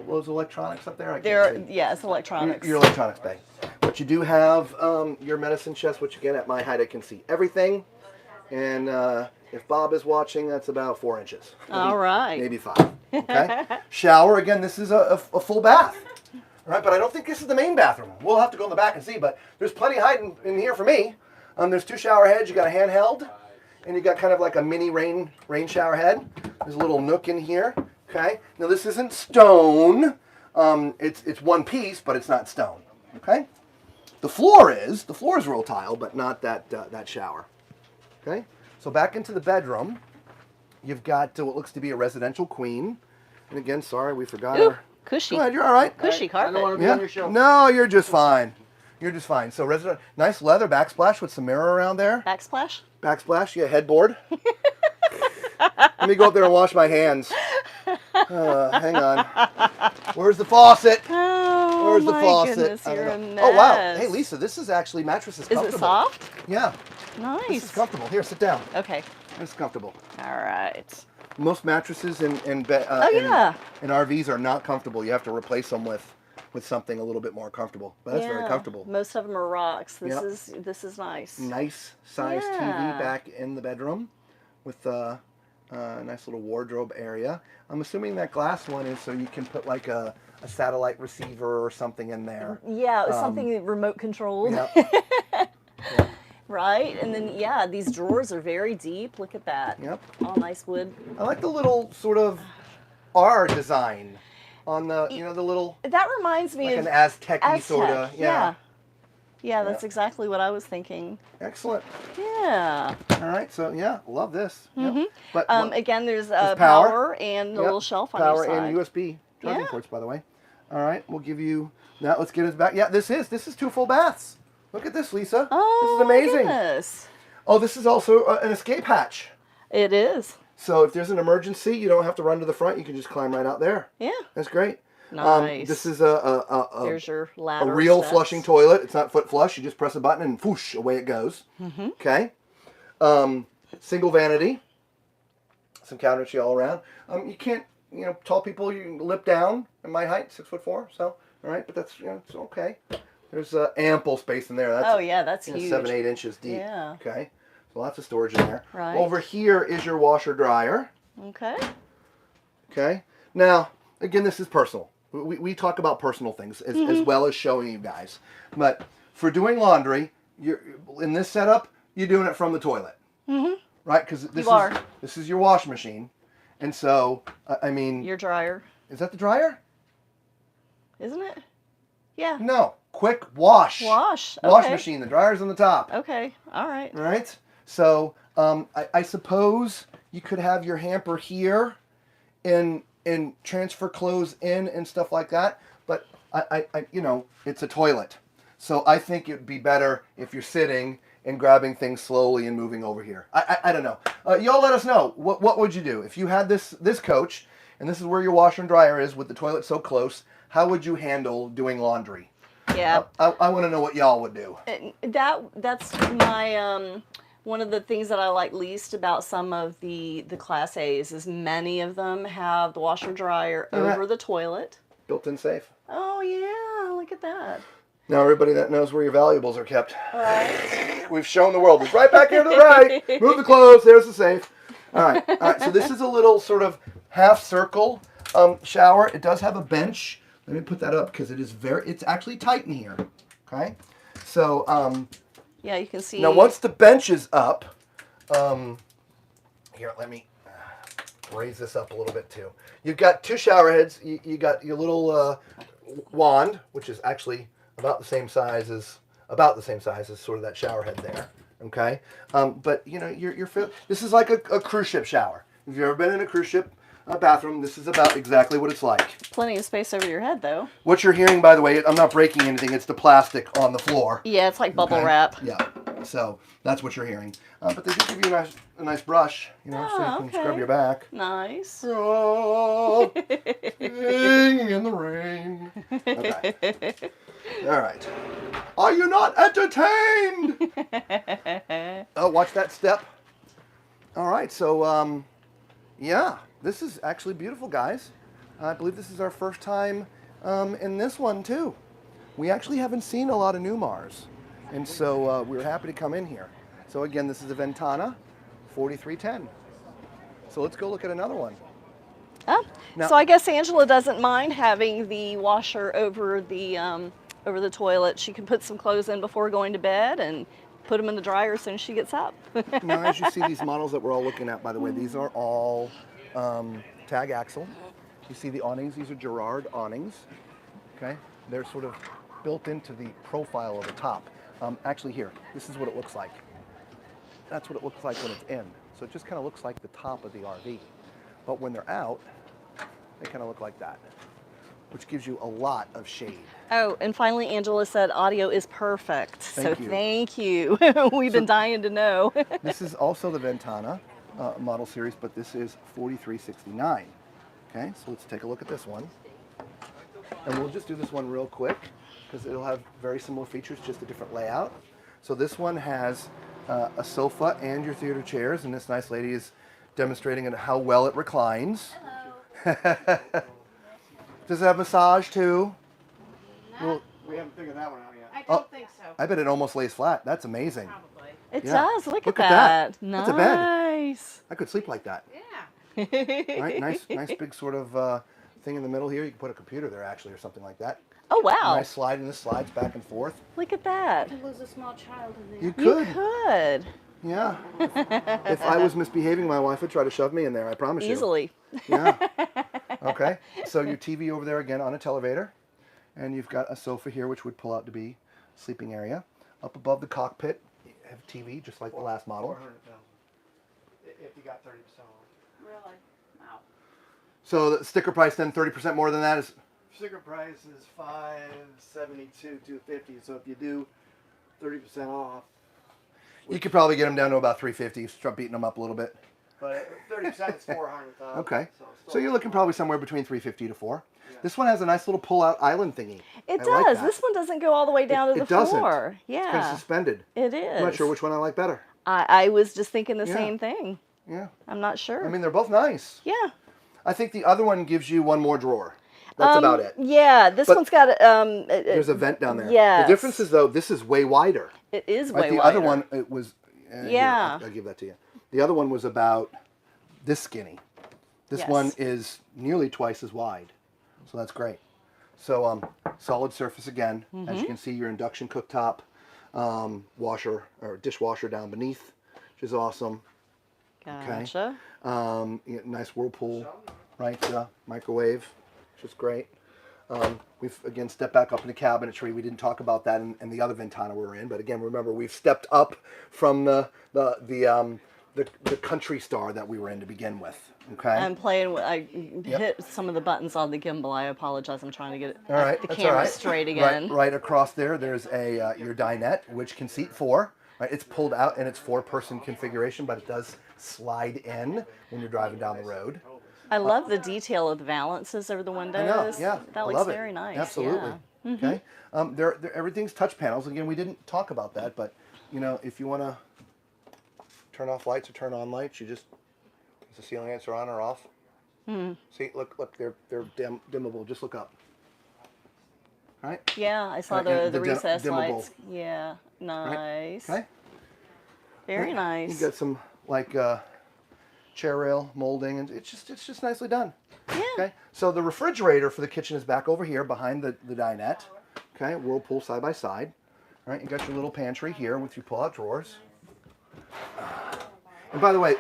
Those electronics up there. It's electronics. Your electronics bay. But you do have your medicine chest, which again at my height I can see everything. And if Bob is watching, that's about 4 inches. All right. Maybe 5. Okay. Shower, again, this is a full bath. All right, but I don't think this is the main bathroom. We'll have to go in the back and see, but there's plenty of height in here for me. There's 2 shower heads. You got a handheld, and you got kind of like a mini rain shower head. There's a little nook in here. Okay. Now this isn't stone. It's one piece, but it's not stone. Okay. The floor is real tile, but not that shower. Okay. So back into the bedroom, you've got what looks to be a residential queen. And again, sorry, we forgot Ooh, her. cushy. Go ahead, you're all right. Cushy carpet. I don't want to be Yeah. on your show. No, you're just fine. You're just fine. So nice leather backsplash with some mirror around there. Backsplash. Backsplash, yeah, headboard. Let me go up there and wash my hands. Hang on. Where's the faucet? Oh, Where's the my faucet? goodness, I don't you're a know. mess. Oh, wow. Hey, Lisa, this is actually mattress is comfortable. Is it soft? Yeah. This Nice. is comfortable. Here, sit down. Okay. It's comfortable. All right. Most mattresses in yeah. RVs are not comfortable. You have to replace them with something a little bit more comfortable. But that's very Yeah. comfortable. Most of them are rocks. Yep. This is nice. Nice sized Yeah. TV back in the bedroom with a nice little wardrobe area. I'm assuming that glass one is so you can put like a satellite receiver or something in there. Yeah, it was something remote controlled. Yep. Right? And then yeah, these drawers are very deep. Look at that. Yep. All nice wood. I like the little sort of R design on the the little That reminds me like of an Aztec-y Aztec. sort of Yeah, that's Yep. exactly what I was thinking. Excellent. Yeah. All right, so yeah, love this. Yep. But Again, there's power. power and a Yep, little shelf on power your side. and USB charging Yeah. ports, by the way. All right, we'll give you now. Let's get us back. Yeah, this is 2 full baths. Look at this, Lisa. Oh, this is amazing. My goodness. Oh, this is also an escape hatch. It is. So if there's an emergency, you don't have to run to the front. You can just climb right out there. Yeah. That's great. Nice. This is There's your a ladder. real steps. flushing toilet. It's not foot flush. You just press a button and whoosh, away it goes. Okay. Single vanity. Some cabinetry all around. You can't, tall people, you can lip down at my height, 6'4". So, all right, but that's, it's okay. There's ample space in there. That's, that's huge. 7-8 inches deep. Yeah. Okay. So lots of storage in there. Right. Over here is your washer dryer. Okay. Okay. Now, again, this is personal. We talk about personal things as well as showing you guys. But for doing laundry, you're in this setup, you're doing it from the toilet. Right? Because this is your wash machine. And so, I mean... Your dryer. Is that the dryer? Isn't it? Yeah. No. Quick wash. Wash. Wash Okay. machine. The dryer's on the top. Okay. All right. All right? So, I suppose you could have your hamper here and transfer clothes in and stuff like that. But, I it's a toilet. So I think it'd be better if you're sitting and grabbing things slowly and moving over here. I don't know. Y'all let us know. What would you do? If you had this coach, and this is where your washer and dryer is with the toilet so close, how would you handle doing laundry? Yeah. I want to know what y'all would do. That's my one of the things that I like least about some of the Class A's is many of them have the washer dryer over the toilet. Built-in safe. Oh yeah, look at that. Now everybody that knows where your valuables are kept. All right. We've shown the world. It's right back here to the right. Move the clothes. There's the safe. All right. So this is a little sort of half circle shower. It does have a bench. Let me put that up because it's actually tight in here. Okay. So yeah, you can see. now once the bench is up, here, let me raise this up a little bit too. You've got 2 shower heads. You got your little wand, which is actually about the same size as sort of that shower head there. Okay. But you're this is like a cruise ship shower. If you've ever been in a cruise ship bathroom, this is about exactly what it's like. Plenty of space over your head, though. What you're hearing, by the way, I'm not breaking anything. It's the plastic on the floor. Yeah, it's like bubble Okay? wrap. Yeah. So that's what you're hearing. But they do give you a nice brush, you know, so you can okay. scrub your back. Nice. Oh, singing in the rain. Okay. All right. Are you not entertained? Oh, watch that step. All right. So, yeah, this is actually beautiful, guys. I believe this is our first time in this one, too. We actually haven't seen a lot of Newmars. And so we were happy to come in here. So again, this is a Ventana 4310. So let's go look at another one. Oh, Now- so I guess Angela doesn't mind having the washer over the toilet. She can put some clothes in before going to bed and put them in the dryer as soon as she gets up. Now, as you see these models that we're all looking at, by the way, these are all tag axle. You see the awnings, these are Girard awnings, okay? They're sort of built into the profile of the top. Actually here, this is what it looks like. That's what it looks like when it's in. So it just kind of looks like the top of the RV. But when they're out, they kind of look like that, which gives you a lot of shade. Oh, and finally, Angela said audio is perfect. Thank so you. thank you. We've been dying to know. This is also the Ventana model series, but this is 4369. Okay, so let's take a look at this one. And we'll just do this one real quick because it'll have very similar features, just a different layout. So this one has a sofa and your theater chairs, and this nice lady is demonstrating how well it reclines. Does it have massage too? Well, We haven't figured that one out yet. I Oh. don't think so. I bet it almost lays flat. That's amazing. Probably. It Yeah. does. Look at that. that. That's a bed. Nice. I could sleep like that. Yeah. Right? Nice big sort of thing in the middle here. You can put a computer there actually, or something like that. Oh, wow. Nice slide, and this slides back and forth. Look at that. Lose a small child in there. You You could. could. Yeah. If I was misbehaving, my wife would try to shove me in there, I promise you. Easily. Yeah. Okay. So your TV over there again on a televator. And you've got a sofa here, which would pull out to be sleeping area. Up above the cockpit, you have TV, just like the last model. 400,000. If you got 30% off. Really? Wow. So the sticker price then 30% more than that is. Sticker price is $572, $250. So if you do 30% off, You could probably get them down to about $350. Start beating them up a little bit. but 30% is $400,000. Okay. it's So you're looking probably somewhere between $350 to $400. Yeah. This one has a nice little pull-out island thingy. It I does. like that. This one doesn't go all the way down to the It doesn't. floor. It's kind of Yeah. suspended. It is. I'm not sure which one I like better. I was just thinking the Yeah. same thing. Yeah. I'm not sure. I mean, they're both nice. yeah. I think the other one gives you one more drawer. That's about it. Yeah, this But one's got There's a vent down there. yes. The difference is, though, this is way wider. it is Right? way The wider. other one, it was. Here, Yeah. I'll give that to you. The other one was about this skinny. This Yes. one is nearly twice as wide. So that's great. So solid surface again. Mm-hmm. As you can see, your induction cooktop, washer or dishwasher down beneath, which is awesome. Gotcha. Nice Whirlpool, right? Microwave, which is great. We've again stepped back up in the cabinetry. We didn't talk about that in the other Ventana we were in, but again, remember we've stepped up from the Country Star that we were in to begin with. Okay. I'm playing with, I hit some of the buttons on the gimbal. I apologize. I'm trying to get All right, the that's camera all right. straight again. Right across there's a your dinette, which can seat 4. Right, it's pulled out in its 4-person configuration, but it does slide in when you're driving down the road. I love the detail of the valances over the windows. I know, yeah. That I looks love it. very nice. Absolutely. Yeah. Okay. Everything's touch panels. Again, we didn't talk about that, but if you want to turn off lights or turn on lights, you just is the ceiling lights are on or off. See, look, they're dimmable. Just look up. All right. Yeah, I saw Right, the the recess dimmable. lights. Yeah, nice. Okay. Very You nice. got some chair rail molding, and it's just nicely done. Yeah. Okay. So the refrigerator for the kitchen is back over here behind the dinette. Okay. Whirlpool side by side. All right. You got your little pantry here with your pull-out drawers. And by the way,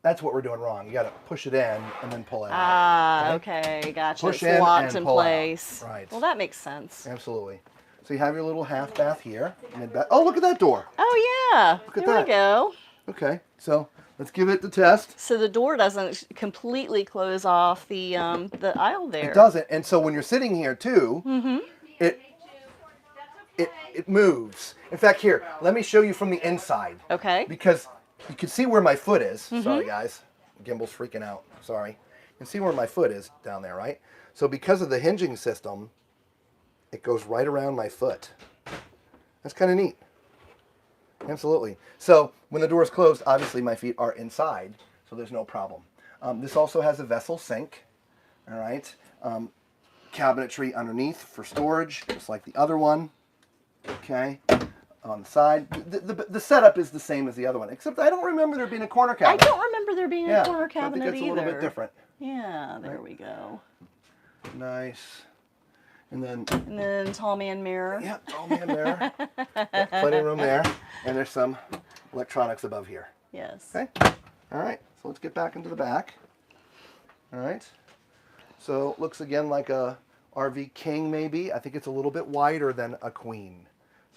that's what we're doing wrong. You got to push it in and then pull it out. Ah, okay, gotcha. Push It's in locked and in pull out. place. Right. Well, that makes sense. Absolutely. So you have your little half bath here, mid bath. Oh, look at that door. Oh yeah. Look at there that. we go. Okay. So let's give it the test. So the door doesn't completely close off the aisle there. It doesn't. And so when you're sitting here too, it moves. In fact, here, let me show you from the inside. Okay. Because you can see where my foot is. Sorry, guys. Gimbal's freaking out. Sorry. You can see where my foot is down there, right? So because of the hinging system, it goes right around my foot. That's kind of neat. Absolutely. So when the door is closed, obviously my feet are inside, so there's no problem. This also has a vessel sink. All right. Cabinetry underneath for storage, just like the other one. Okay. On the side. The setup is the same as the other one, except I don't remember there being a corner cabinet. I don't remember there being a corner cabinet I think that's either. a little bit different. Yeah, there we go. Nice. And then tall man mirror. Yeah, tall man mirror. Yeah, plenty of room there. And there's some electronics above here. Yes. Okay. All right. So let's get back into the back. All right. So it looks again like a RV King maybe. I think it's a little bit wider than a Queen.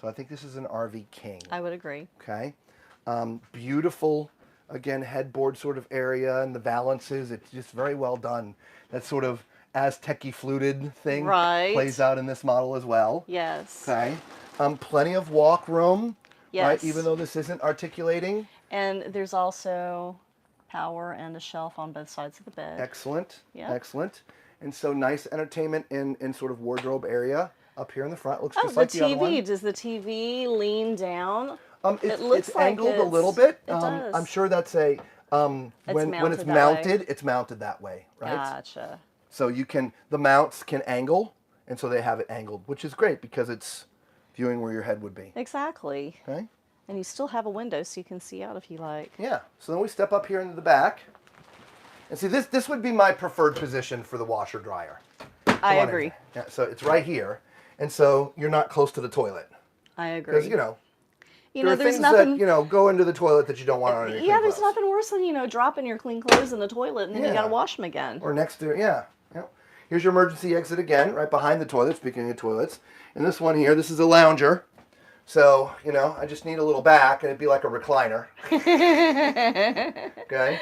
So I think this is an RV King. I would agree. Okay. Beautiful, again, headboard sort of area and the balances. It's just very well done. That sort of Aztec-y fluted thing plays out in this model as well. Yes. Okay. Plenty of walk room. Yes. Right, even though this isn't articulating. And there's also power and a shelf on both sides of the bed. Excellent. Yeah. Excellent. And so nice entertainment in sort of wardrobe area up here in the front. Looks just the like the other TV. one. Does the TV lean down? It looks it's like angled a little bit. It does. I'm sure that's a when it's mounted, it's mounted that way, right? Gotcha. So you can the mounts can angle, and so they have it angled, which is great because it's viewing where your head would be. Exactly. Okay. And you still have a window so you can see out if you like. Yeah. So then we step up here into the back, and see this would be my preferred position for the washer dryer. I agree. Yeah. So it's right here, and so you're not close to the toilet. I agree. Because there are there's things nothing. that go into the toilet that you don't want on your Yeah, there's clothes. nothing worse than dropping your clean clothes in the toilet and then you got to wash them again. Or next to Here's your emergency exit again, right behind the toilet. Speaking of toilets, and this one here, this is a lounger. So I just need a little back, and it'd be like a recliner. Okay.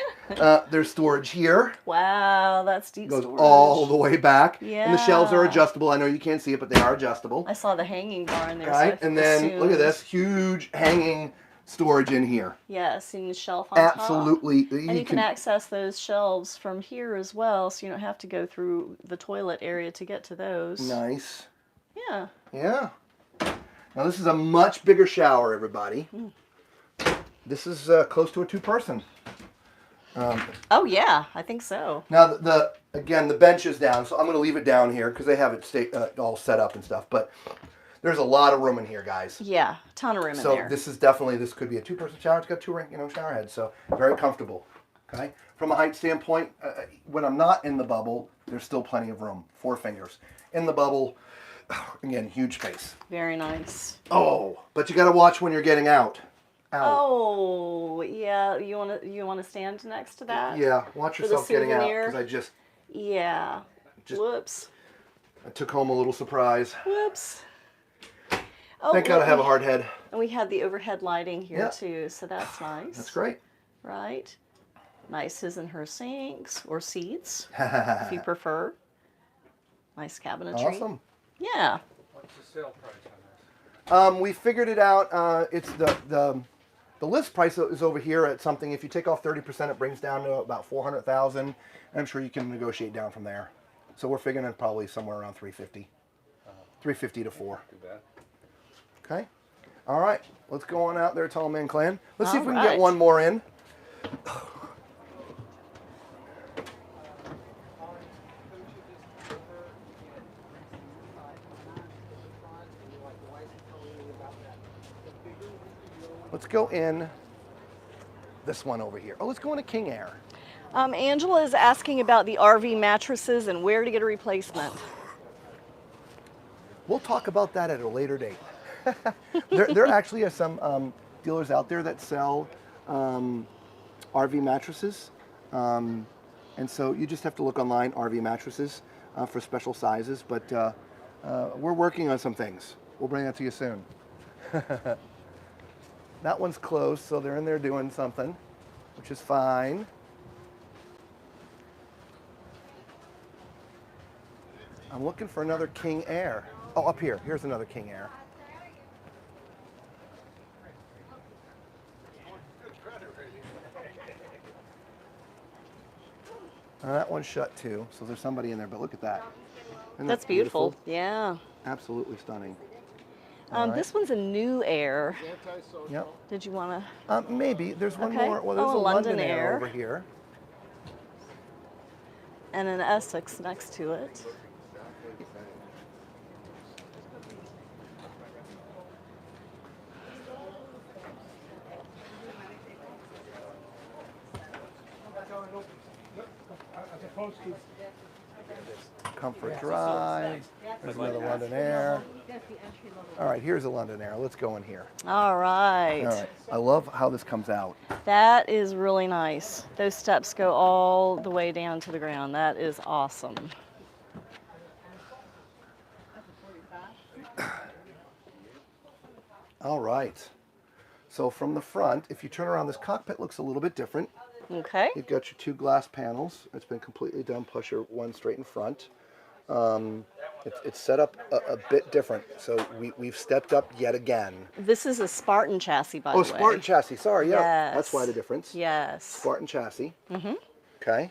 There's storage here. Wow, that's deep Goes storage. all the way back. Yeah. And the shelves are adjustable. I know you can't see it, but they are adjustable. I saw the hanging bar in there. Right. So And then look at this huge hanging storage in here. Yes, and the shelf on top. Absolutely. And you can access those shelves from here as well, so you don't have to go through the toilet area to get to those. Nice. Yeah. Yeah. Now this is a much bigger shower, everybody. This is close to a two-person. Oh yeah, I think so. Now again the bench is down, so I'm going to leave it down here because they have it all set up and stuff. But there's a lot of room in here, guys. Yeah, ton of room in there. So this could be a two-person shower. It's got two shower heads, so very comfortable. Okay. From a height standpoint, when I'm not in the bubble, there's still plenty of room. 4 fingers in the bubble. Again, huge space. Very nice. Oh, but you got to watch when you're getting out. Oh, yeah. You want to stand next to that? Yeah, watch yourself getting out because Yeah. Whoops. I took home a little surprise. Whoops. Oh, Thank God I have a hard head. And we had the overhead lighting here too, so that's nice. That's great. Right. Nice his and her sinks or seats, if you prefer. Nice cabinetry. Awesome. Yeah. What's the sale price on this? We figured it out. It's the list price is over here at something. If you take off 30%, it brings down to about $400,000. I'm sure you can negotiate down from there. So we're figuring it probably somewhere around $350, $350 to $400. Too bad. Okay. All right. Let's go on out there, Tall Man Clan. Let's see if we can All get right. one more in. Let's go in this one over here. Oh, let's go into King Aire. Angela is asking about the RV mattresses and where to get a replacement. We'll talk about that at a later date. there actually are some dealers out there that sell RV mattresses. And so you just have to look online, RV mattresses, for special sizes. But we're working on some things. We'll bring that to you soon. That one's closed, so they're in there doing something. which is fine. I'm looking for another King Aire. Oh, up here. Here's another King Aire. That one's shut too, so there's somebody in there, but look at that. Isn't That's that beautiful. Yeah. Absolutely stunning. This one's a new Aire. Yep. Did you want Maybe. There's one Okay. more. Well, there's Oh, a London London Air Air. over here. to, and an Essex next to it? Comfort Drive. There's another London Air. All right, here's a London Air. Let's go in here. All right. All right. I love how this comes out. That is really nice. Those steps go all the way down to the ground. That is awesome. All right. So from the front, if you turn around, this cockpit looks a little bit different. Okay. You've got your two glass panels. It's been completely done, plus your one straight in front. It's set up a bit different, so we've stepped up yet again. This is a Spartan chassis, by the way. Oh, Spartan chassis. Sorry, yeah. Yes. That's why the difference. Yes. Spartan chassis. Mm-hmm. Okay.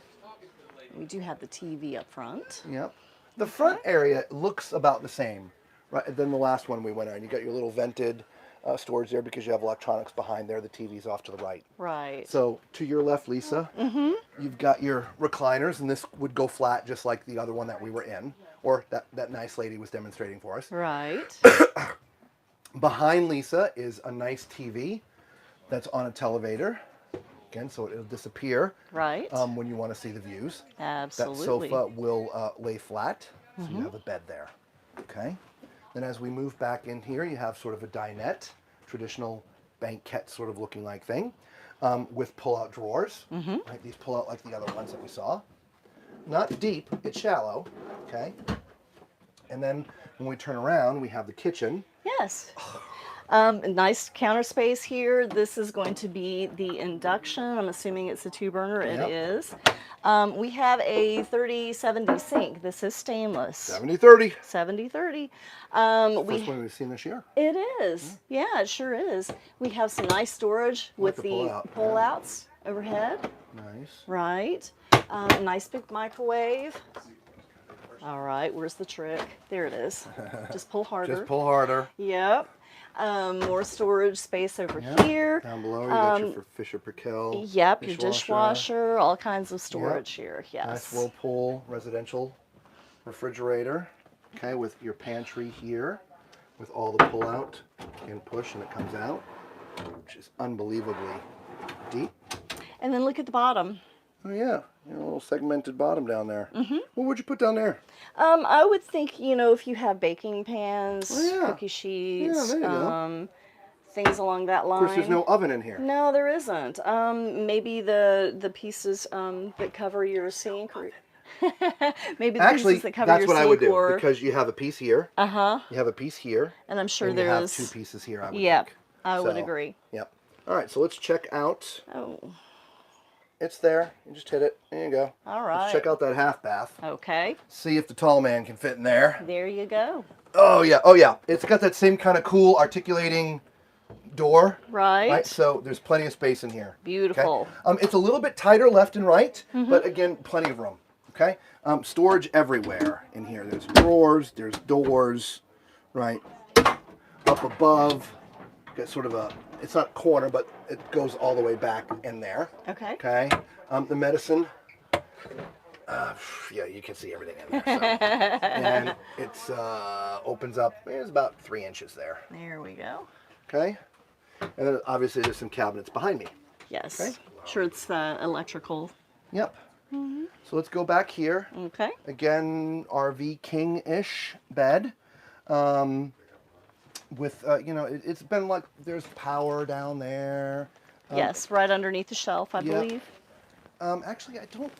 We do have the TV up front. Yep. The front area looks about the same, right? Than the last one we went on. You got your little vented storage there because you have electronics behind there. The TV's off to the right. Right. So to your left, Lisa, you've got your recliners, and this would go flat just like the other one that we were in, or that nice lady was demonstrating for us. Right. Behind Lisa is a nice TV that's on a televator. Again, so it'll disappear Right. when you want to see the views. Absolutely. That sofa will lay flat, so you have a bed there. Okay. Then as we move back in here, you have sort of a dinette, traditional banquette sort of looking like thing, with pull-out drawers. Right, these pull out like the other ones that we saw. Not deep, it's shallow. Okay. And then when we turn around, we have the kitchen. Yes. A nice counter space here. This is going to be the induction. I'm assuming it's a 2-burner. It Yep. is. We have a 30-70 sink. This is stainless. 70-30. 70-30. First one we've seen this year. It is. Yeah, it sure is. We have some nice storage with the the pull-out, yeah. pull-outs overhead. Nice. Right. Nice big microwave. All right, where's the trick? There it is. Just pull harder. Just pull harder. Yep. More storage space over here. Down below, you got your Fisher Perkel. Yep, your dishwasher, all kinds of storage here. Nice Yes. Whirlpool residential refrigerator. Okay, with your pantry here, with all the pull-out. You can push and it comes out, which is unbelievably deep. And then look at the bottom. Oh yeah, a little segmented bottom down there. What would you put down there? I would think, if you have baking pans, Oh, yeah. cookie sheets, Yeah, there you go. things along that Of line. course, there's no oven in here. No, there isn't. Maybe the pieces that cover your sink. Or maybe the Actually, pieces that cover that's your what sink I would do, or, because you have a piece here, uh-huh. you have a piece here, And I'm sure and you there have is. 2 pieces here, I would Yep, think. I would So, agree. Yep. All right, so let's check out. Oh, It's there. You just hit it. There you go. all right. Let's check out that half bath. Okay, See if the tall man can fit in there. there you go. Oh yeah, oh yeah. It's got that same kind of cool articulating door. Right. So there's plenty of space in here. Beautiful. Okay? It's a little bit tighter left and right, but again, plenty of room. Okay. Storage everywhere in here. There's drawers. There's doors. Right. Up above. Got sort of a. It's not corner, but it goes all the way back in there. Okay. Okay. The medicine. Yeah, you can see everything in there. So. And it's opens up. There's about 3 inches there. There we go. Okay. And then obviously there's some cabinets behind me. Yes. Okay. Sure, it's electrical. Yep. So let's go back here. Okay. Again, RV King-ish bed. With it's been like there's power down there. Yes, right underneath the shelf, I yeah. believe. Actually, I don't.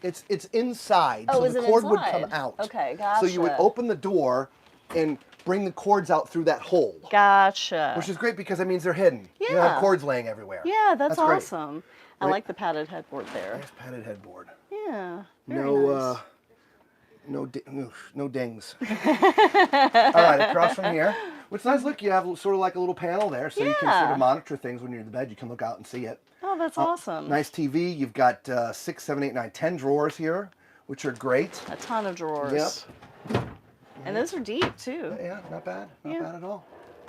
It's inside, Oh, so is the it cord would come inside? out. Okay, So you would gotcha. open the door, and bring the cords out through that hole. Gotcha. Which is great because that means they're hidden. You don't Yeah. have cords laying everywhere. Yeah, that's great. awesome. I Right. like the padded headboard there. Nice padded headboard. Yeah. Very No, nice. no dings. All right, across from here. What's nice, look, you have sort of like a little panel there, so you can sort Yeah. of monitor things when you're in the bed. You can look out and see it. Oh, that's awesome. Nice TV. You've got 6, 7, 8, 9, 10 drawers here, which are great. A ton of drawers. Yep. And those are deep too. Yeah, not bad. Not Yeah. bad at all.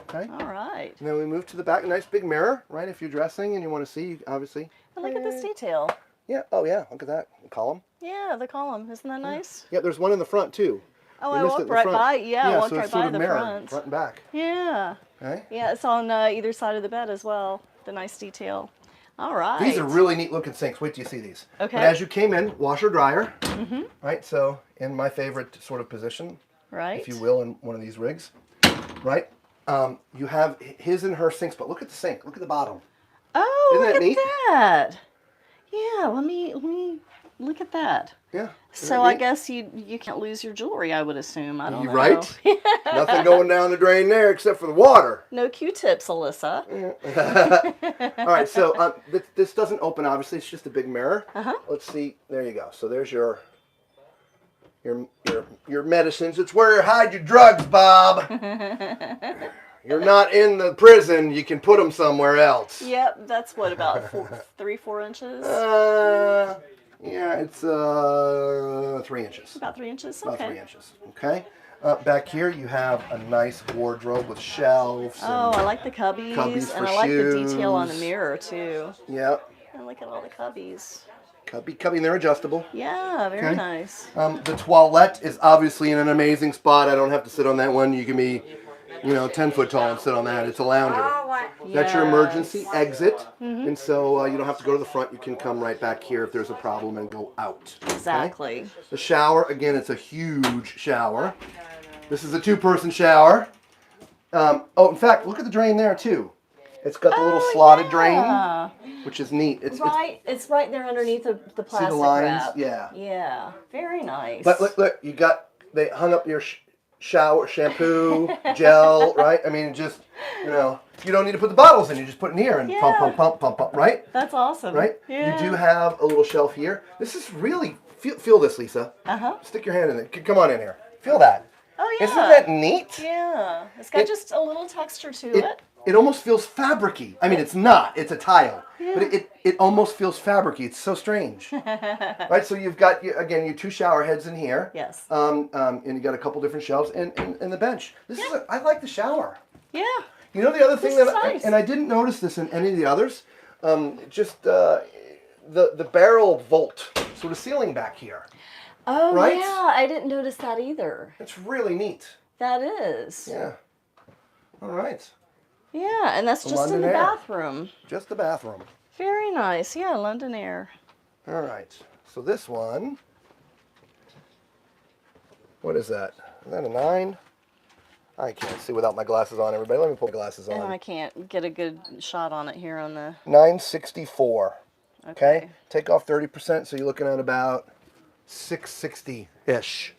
Okay. All right. And then we move to the back. Nice big mirror, right? If you're dressing and you want to see, obviously. But look at this detail. Yeah. Oh, yeah. Look at that column. Yeah, the column. Isn't that nice? Yeah, there's one in the front, too. Oh, We I missed it walked in the right front. by. Yeah, I walked so right it's sort by of the mirrored, front and back. Yeah. Okay. Yeah, it's on either side of the bed as well. The nice detail. All right. These are really neat looking sinks. Wait till you see these. Okay. But as you came in, washer dryer. Mm-hmm. Right. So in my favorite sort of position, right. if you will, in one of these rigs, right? You have his and her sinks, but look at the sink. Look at the bottom. Oh, Isn't look that at neat? that. Yeah, let me look at that. Yeah. So I guess you can't lose your jewelry, I would assume. I don't You know. right? Nothing going down the drain there except for the water. No Q-tips, Alyssa. All right, so this doesn't open, obviously. It's just a big mirror. Uh-huh. Let's see. There you go. So there's your medicines. It's where you hide your drugs, Bob. You're not in the prison. You can put them somewhere else. Yep, that's what, about 4 inches? Yeah, it's 3 inches. About 3 inches? About Okay. 3 inches. Okay. Back here you have a nice wardrobe with shelves. Oh, I like the cubbies, cubbies and for I like the detail on the shoes. mirror too. Yep. And look at all the cubbies. Cubby, and they're adjustable. Yeah, very Okay. nice. The toilette is obviously in an amazing spot. I don't have to sit on that one. You can be, 10 foot tall and sit on that. It's a lounger. That's your emergency exit. Mm-hmm. And so you don't have to go to the front. You can come right back here if there's a problem and go out. Okay? Exactly. The shower, again, it's a huge shower. This is a 2-person shower. In fact, look at the drain there too. It's got the little slotted Yeah. drain, which is neat. It's It's right there underneath the plastic see the lines? wrap. Yeah. Yeah, very nice. But look, they hung up your shower, shampoo, gel, right? I mean, just, you don't need to put the bottles in. You just put it in here and pump, right? That's awesome. Right? Yeah. You do have a little shelf here. This is really, feel this, Lisa. Uh-huh. Stick your hand in it. Come on in here. Feel that. Oh, yeah. Isn't that neat? Yeah. It's got just a little texture to it. It almost feels fabric-y. I mean, it's not. It's a tile. Yeah. But it almost feels fabric-y. It's so strange. Right? So you've got, again, your 2 shower heads in here. Yes. And you got a couple different shelves and the bench. I like the shower. Yeah. You know the other thing This that, is nice. and I didn't notice this in any of the others, the barrel vault sort of ceiling back here. Oh, Right? yeah. I didn't notice that either. It's really neat. That is. Yeah. All right. Yeah, and that's just London in the Air. bathroom. Just the bathroom. Very nice. Yeah, London Air. All right. So this one, what is that? Is that a 9? I can't see without my glasses on, everybody. Let me put my glasses And on. I can't get a good shot on it here on the... 964. Okay. Okay. Take off 30%, so you're looking at about 660-ish.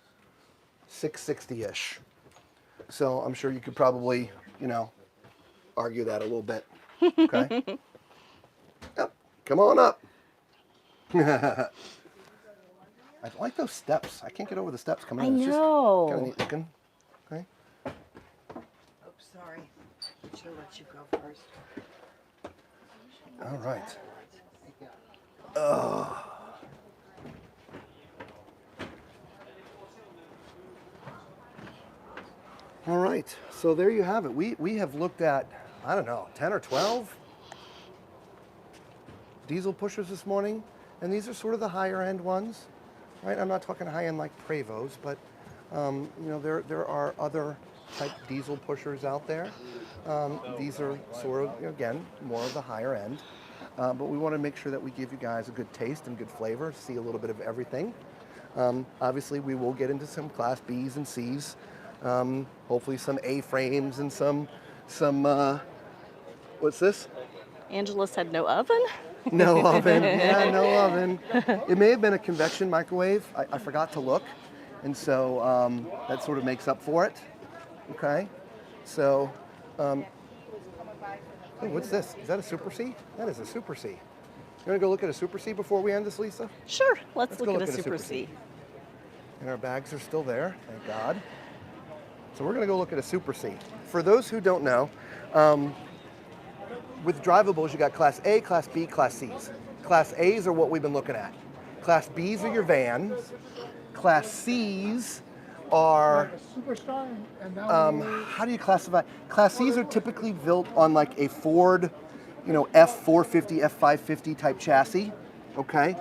660-ish. So I'm sure you could probably, argue that a little bit. Okay. Yep. Come on up. I like those steps. I can't get over the steps coming I in. It's know. just kind of neat looking. Okay. Oops, sorry. Should have let you go first. All right. All right. So there you have it. We have looked at, I don't know, 10 or 12 diesel pushers this morning, and these are sort of the higher end ones, right? I'm not talking high end like Prevos, but there are other type diesel pushers out there. These are sort of, again, more of the higher end. But we want to make sure that we give you guys a good taste and good flavor, see a little bit of everything. Obviously, we will get into some Class Bs and Cs, hopefully some A-frames and some what's this? Angela said no oven? No oven. Yeah, no oven. It may have been a convection microwave. I forgot to look. And so that sort of makes up for it. Okay, so, oh, what's this? Is that a Super C? That is a Super C. You want to go look at a Super C before we end this, Lisa? Sure, let's go look at look a Super C. And our bags are still there, thank God. So we're going to go look at a Super C. For those who don't know, with drivables, you got Class A, Class B, Class C's. Class A's are what we've been looking at. Class B's are your vans. Class C's are, how do you classify? Class C's are typically built on like a Ford, F450, F550 type chassis, okay?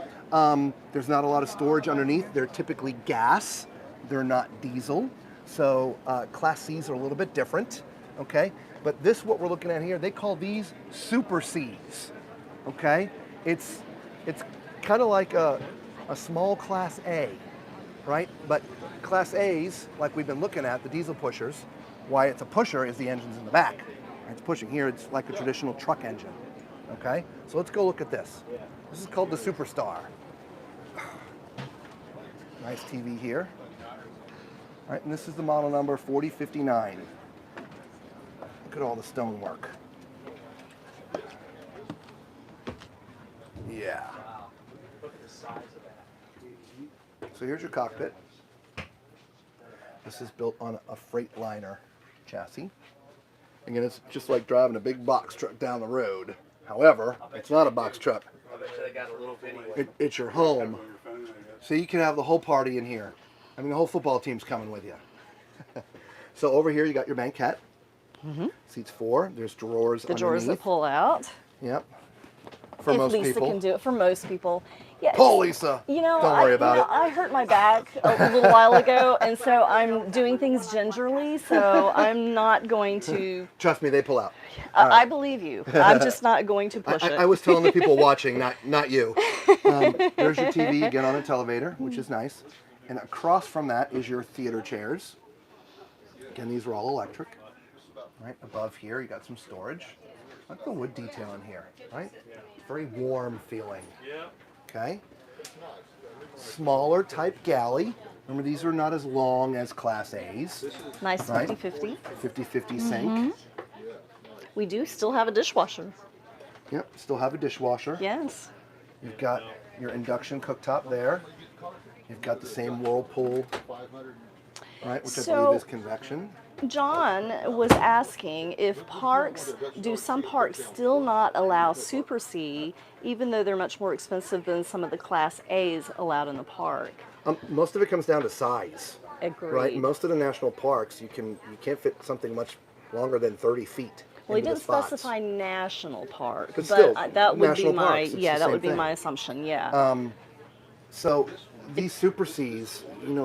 There's not a lot of storage underneath. They're typically gas. They're not diesel. So Class C's are a little bit different, okay? But this, what we're looking at here, they call these Super C's, okay? It's kind of like a small Class A, right? But Class A's, like we've been looking at, the diesel pushers, why it's a pusher is the engine's in the back. It's pushing. Here, it's like a traditional truck engine, okay? So let's go look at this. This is called the Superstar. Nice TV here. All right, and this is the model number 4059. Look at all the stonework. Yeah. So here's your cockpit. This is built on a Freightliner chassis. Again, it's just like driving a big box truck down the road. However, it's not a box truck. It's your home. So you can have the whole party in here. I mean, the whole football team's coming with you. So over here, you got your banquette. Seats 4. There's drawers The drawers that underneath. pull out. Yep. For If most Lisa people. can do it, for most people. Yeah, Pull, Lisa. You know, Don't worry about it. I hurt my back a little while ago, and so I'm doing things gingerly, so I'm not going to... Trust me, they pull out. I believe you. I'm just not going to push it. I was telling the people watching, not you. There's your TV, again on a televator, which is nice. And across from that is your theater chairs. Again, these are all electric. Right above here, you got some storage. Look at the wood detail in here, right? Very warm feeling. Okay. Smaller type galley. Remember, these are not as long as Class A's. Nice right? 50-50. 50-50 sink. We do still have a dishwasher. Yep, still have a dishwasher. Yes. You've got your induction cooktop there. You've got the same Whirlpool, right, which I believe is convection. John was asking if do some parks still not allow Super C, even though they're much more expensive than some of the Class A's allowed in the park? Most of it comes down to size. Agreed. Right, most of the national parks, you can't fit something much longer than 30 feet. Well, he into the didn't spots. specify national park, But still, that would national be my parks, it's the that same would be thing. my assumption. Yeah. So these Super Cs,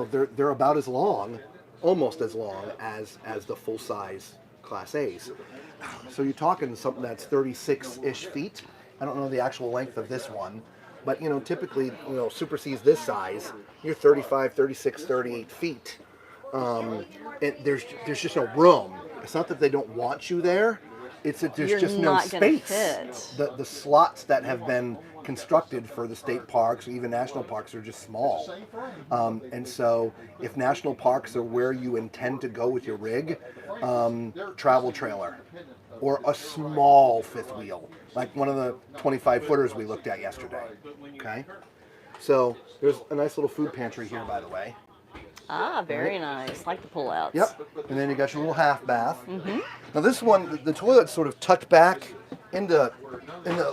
they're about as long, almost as long as the full size Class A's. So you're talking something that's 36-ish feet. I don't know the actual length of this one, but typically, Super C's this size, you're 35, 36, 38 feet. And there's just no room. It's not that they don't want you there. It's that there's You're just no not gonna space. fit. The slots that have been constructed for the state parks or even national parks are just small. And so if national parks are where you intend to go with your rig, travel trailer or a small fifth wheel, like one of the 25 footers we looked at yesterday. Okay. So there's a nice little food pantry here, by the way. Ah, very nice. Like the pullouts. Yep. And then you got your little half bath. Now this one, the toilet's sort of tucked back into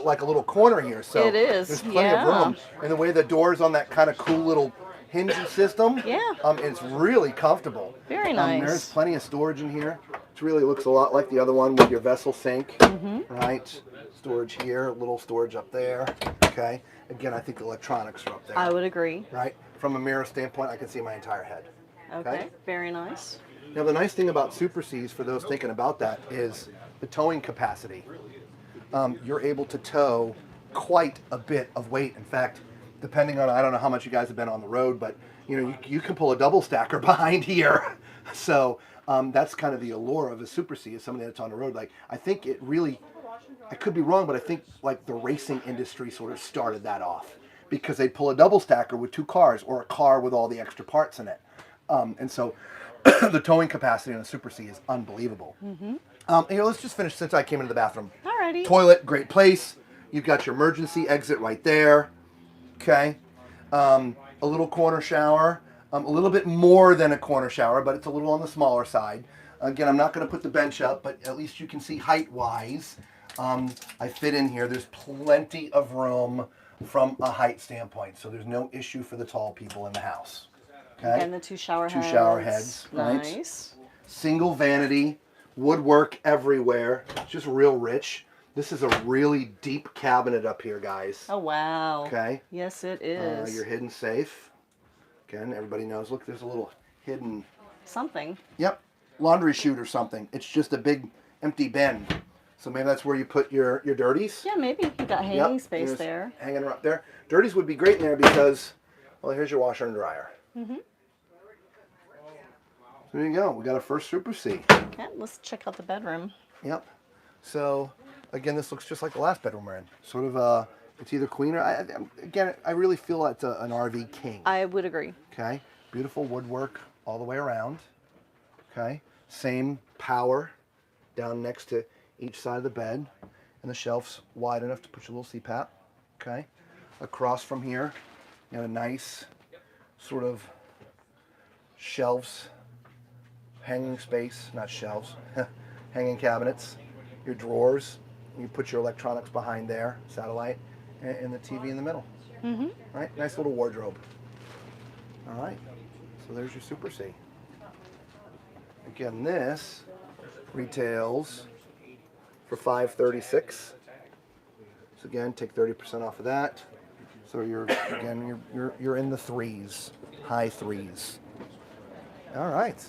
like a little corner here. So It is, there's plenty of room. And the way the door's on that kind of cool little hingey system. Yeah. It's really comfortable. Very nice. There's plenty of storage in here. It really looks a lot like the other one with your vessel sink. Right. Storage here, a little storage up there. Okay. Again, I think the electronics are up there. I would agree. Right. From a mirror standpoint, I can see my entire head. Okay. Very nice. Now, the nice thing about Super Cs, for those thinking about that, is the towing capacity. You're able to tow quite a bit of weight. In fact, depending on, I don't know how much you guys have been on the road, but you can pull a double stacker behind here. So that's kind of the allure of a Super C, is somebody that's on the road. Like, I think it really, I could be wrong, but I think like the racing industry sort of started that off, because they'd pull a double stacker with 2 cars or a car with all the extra parts in it. And so the towing capacity on a Super C is unbelievable. Let's just finish since I came into the bathroom. Alrighty. Toilet, great place. You've got your emergency exit right there. Okay. A little corner shower. A little bit more than a corner shower, but it's a little on the smaller side. Again, I'm not going to put the bench up, but at least you can see height-wise. I fit in here. There's plenty of room from a height standpoint, so there's no issue for the tall people in the house. Okay. And the two shower heads. Two shower heads. Right? Nice. Single vanity, woodwork everywhere, just real rich. This is a really deep cabinet up here, guys. Oh, wow. Okay. Yes, it is. Your hidden safe. Again, everybody knows. Look, there's a little hidden. Something. Yep. Laundry chute or something. It's just a big empty bin. So maybe that's where you put your dirties. Yeah, maybe you got hanging space There's there. Hanging right there. Dirties would be great in there because, well, here's your washer and dryer. Mm-hmm. So there you go. We got our first Super C. Yeah, let's check out the bedroom. Yep. So, again, this looks just like the last bedroom we're in. Sort of, it's either queen or, again, I really feel it's an RV king. I would agree. Okay. Beautiful woodwork all the way around. Okay. Same power down next to each side of the bed. And the shelf's wide enough to put your little CPAP. Okay. Across from here, you have a nice sort of shelves, hanging space, not shelves, hanging cabinets, your drawers. You put your electronics behind there, satellite, and the TV in the middle. Mm-hmm. Right? Nice little wardrobe. All right. So there's your Super C. Again, this retails for $536. So again, take 30% off of that. So you're in the threes, high threes. All right.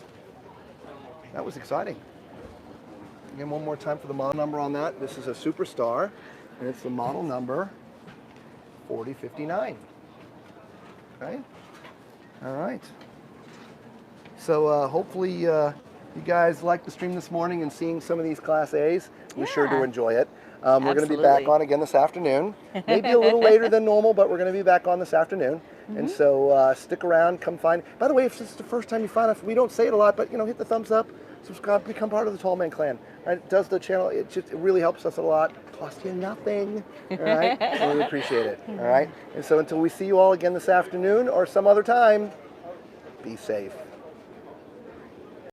That was exciting. Again, one more time for the model number on that. This is a Superstar, and it's the model number 4059. Okay. All right. So hopefully you guys liked the stream this morning and seeing some of these Class A's. We're sure to enjoy it. We're going to be back Absolutely. on again this afternoon. Maybe a little later than normal, but we're going to be back on this afternoon. And so stick around, come find. By the way, if this is the first time you find us, we don't say it a lot, but hit the thumbs up, subscribe, become part of the Tall Man Clan. Right? It does the channel. It really helps us a lot. Costs you nothing. All right, and we appreciate it. All right. And so until we see you all again this afternoon or some other time, be safe.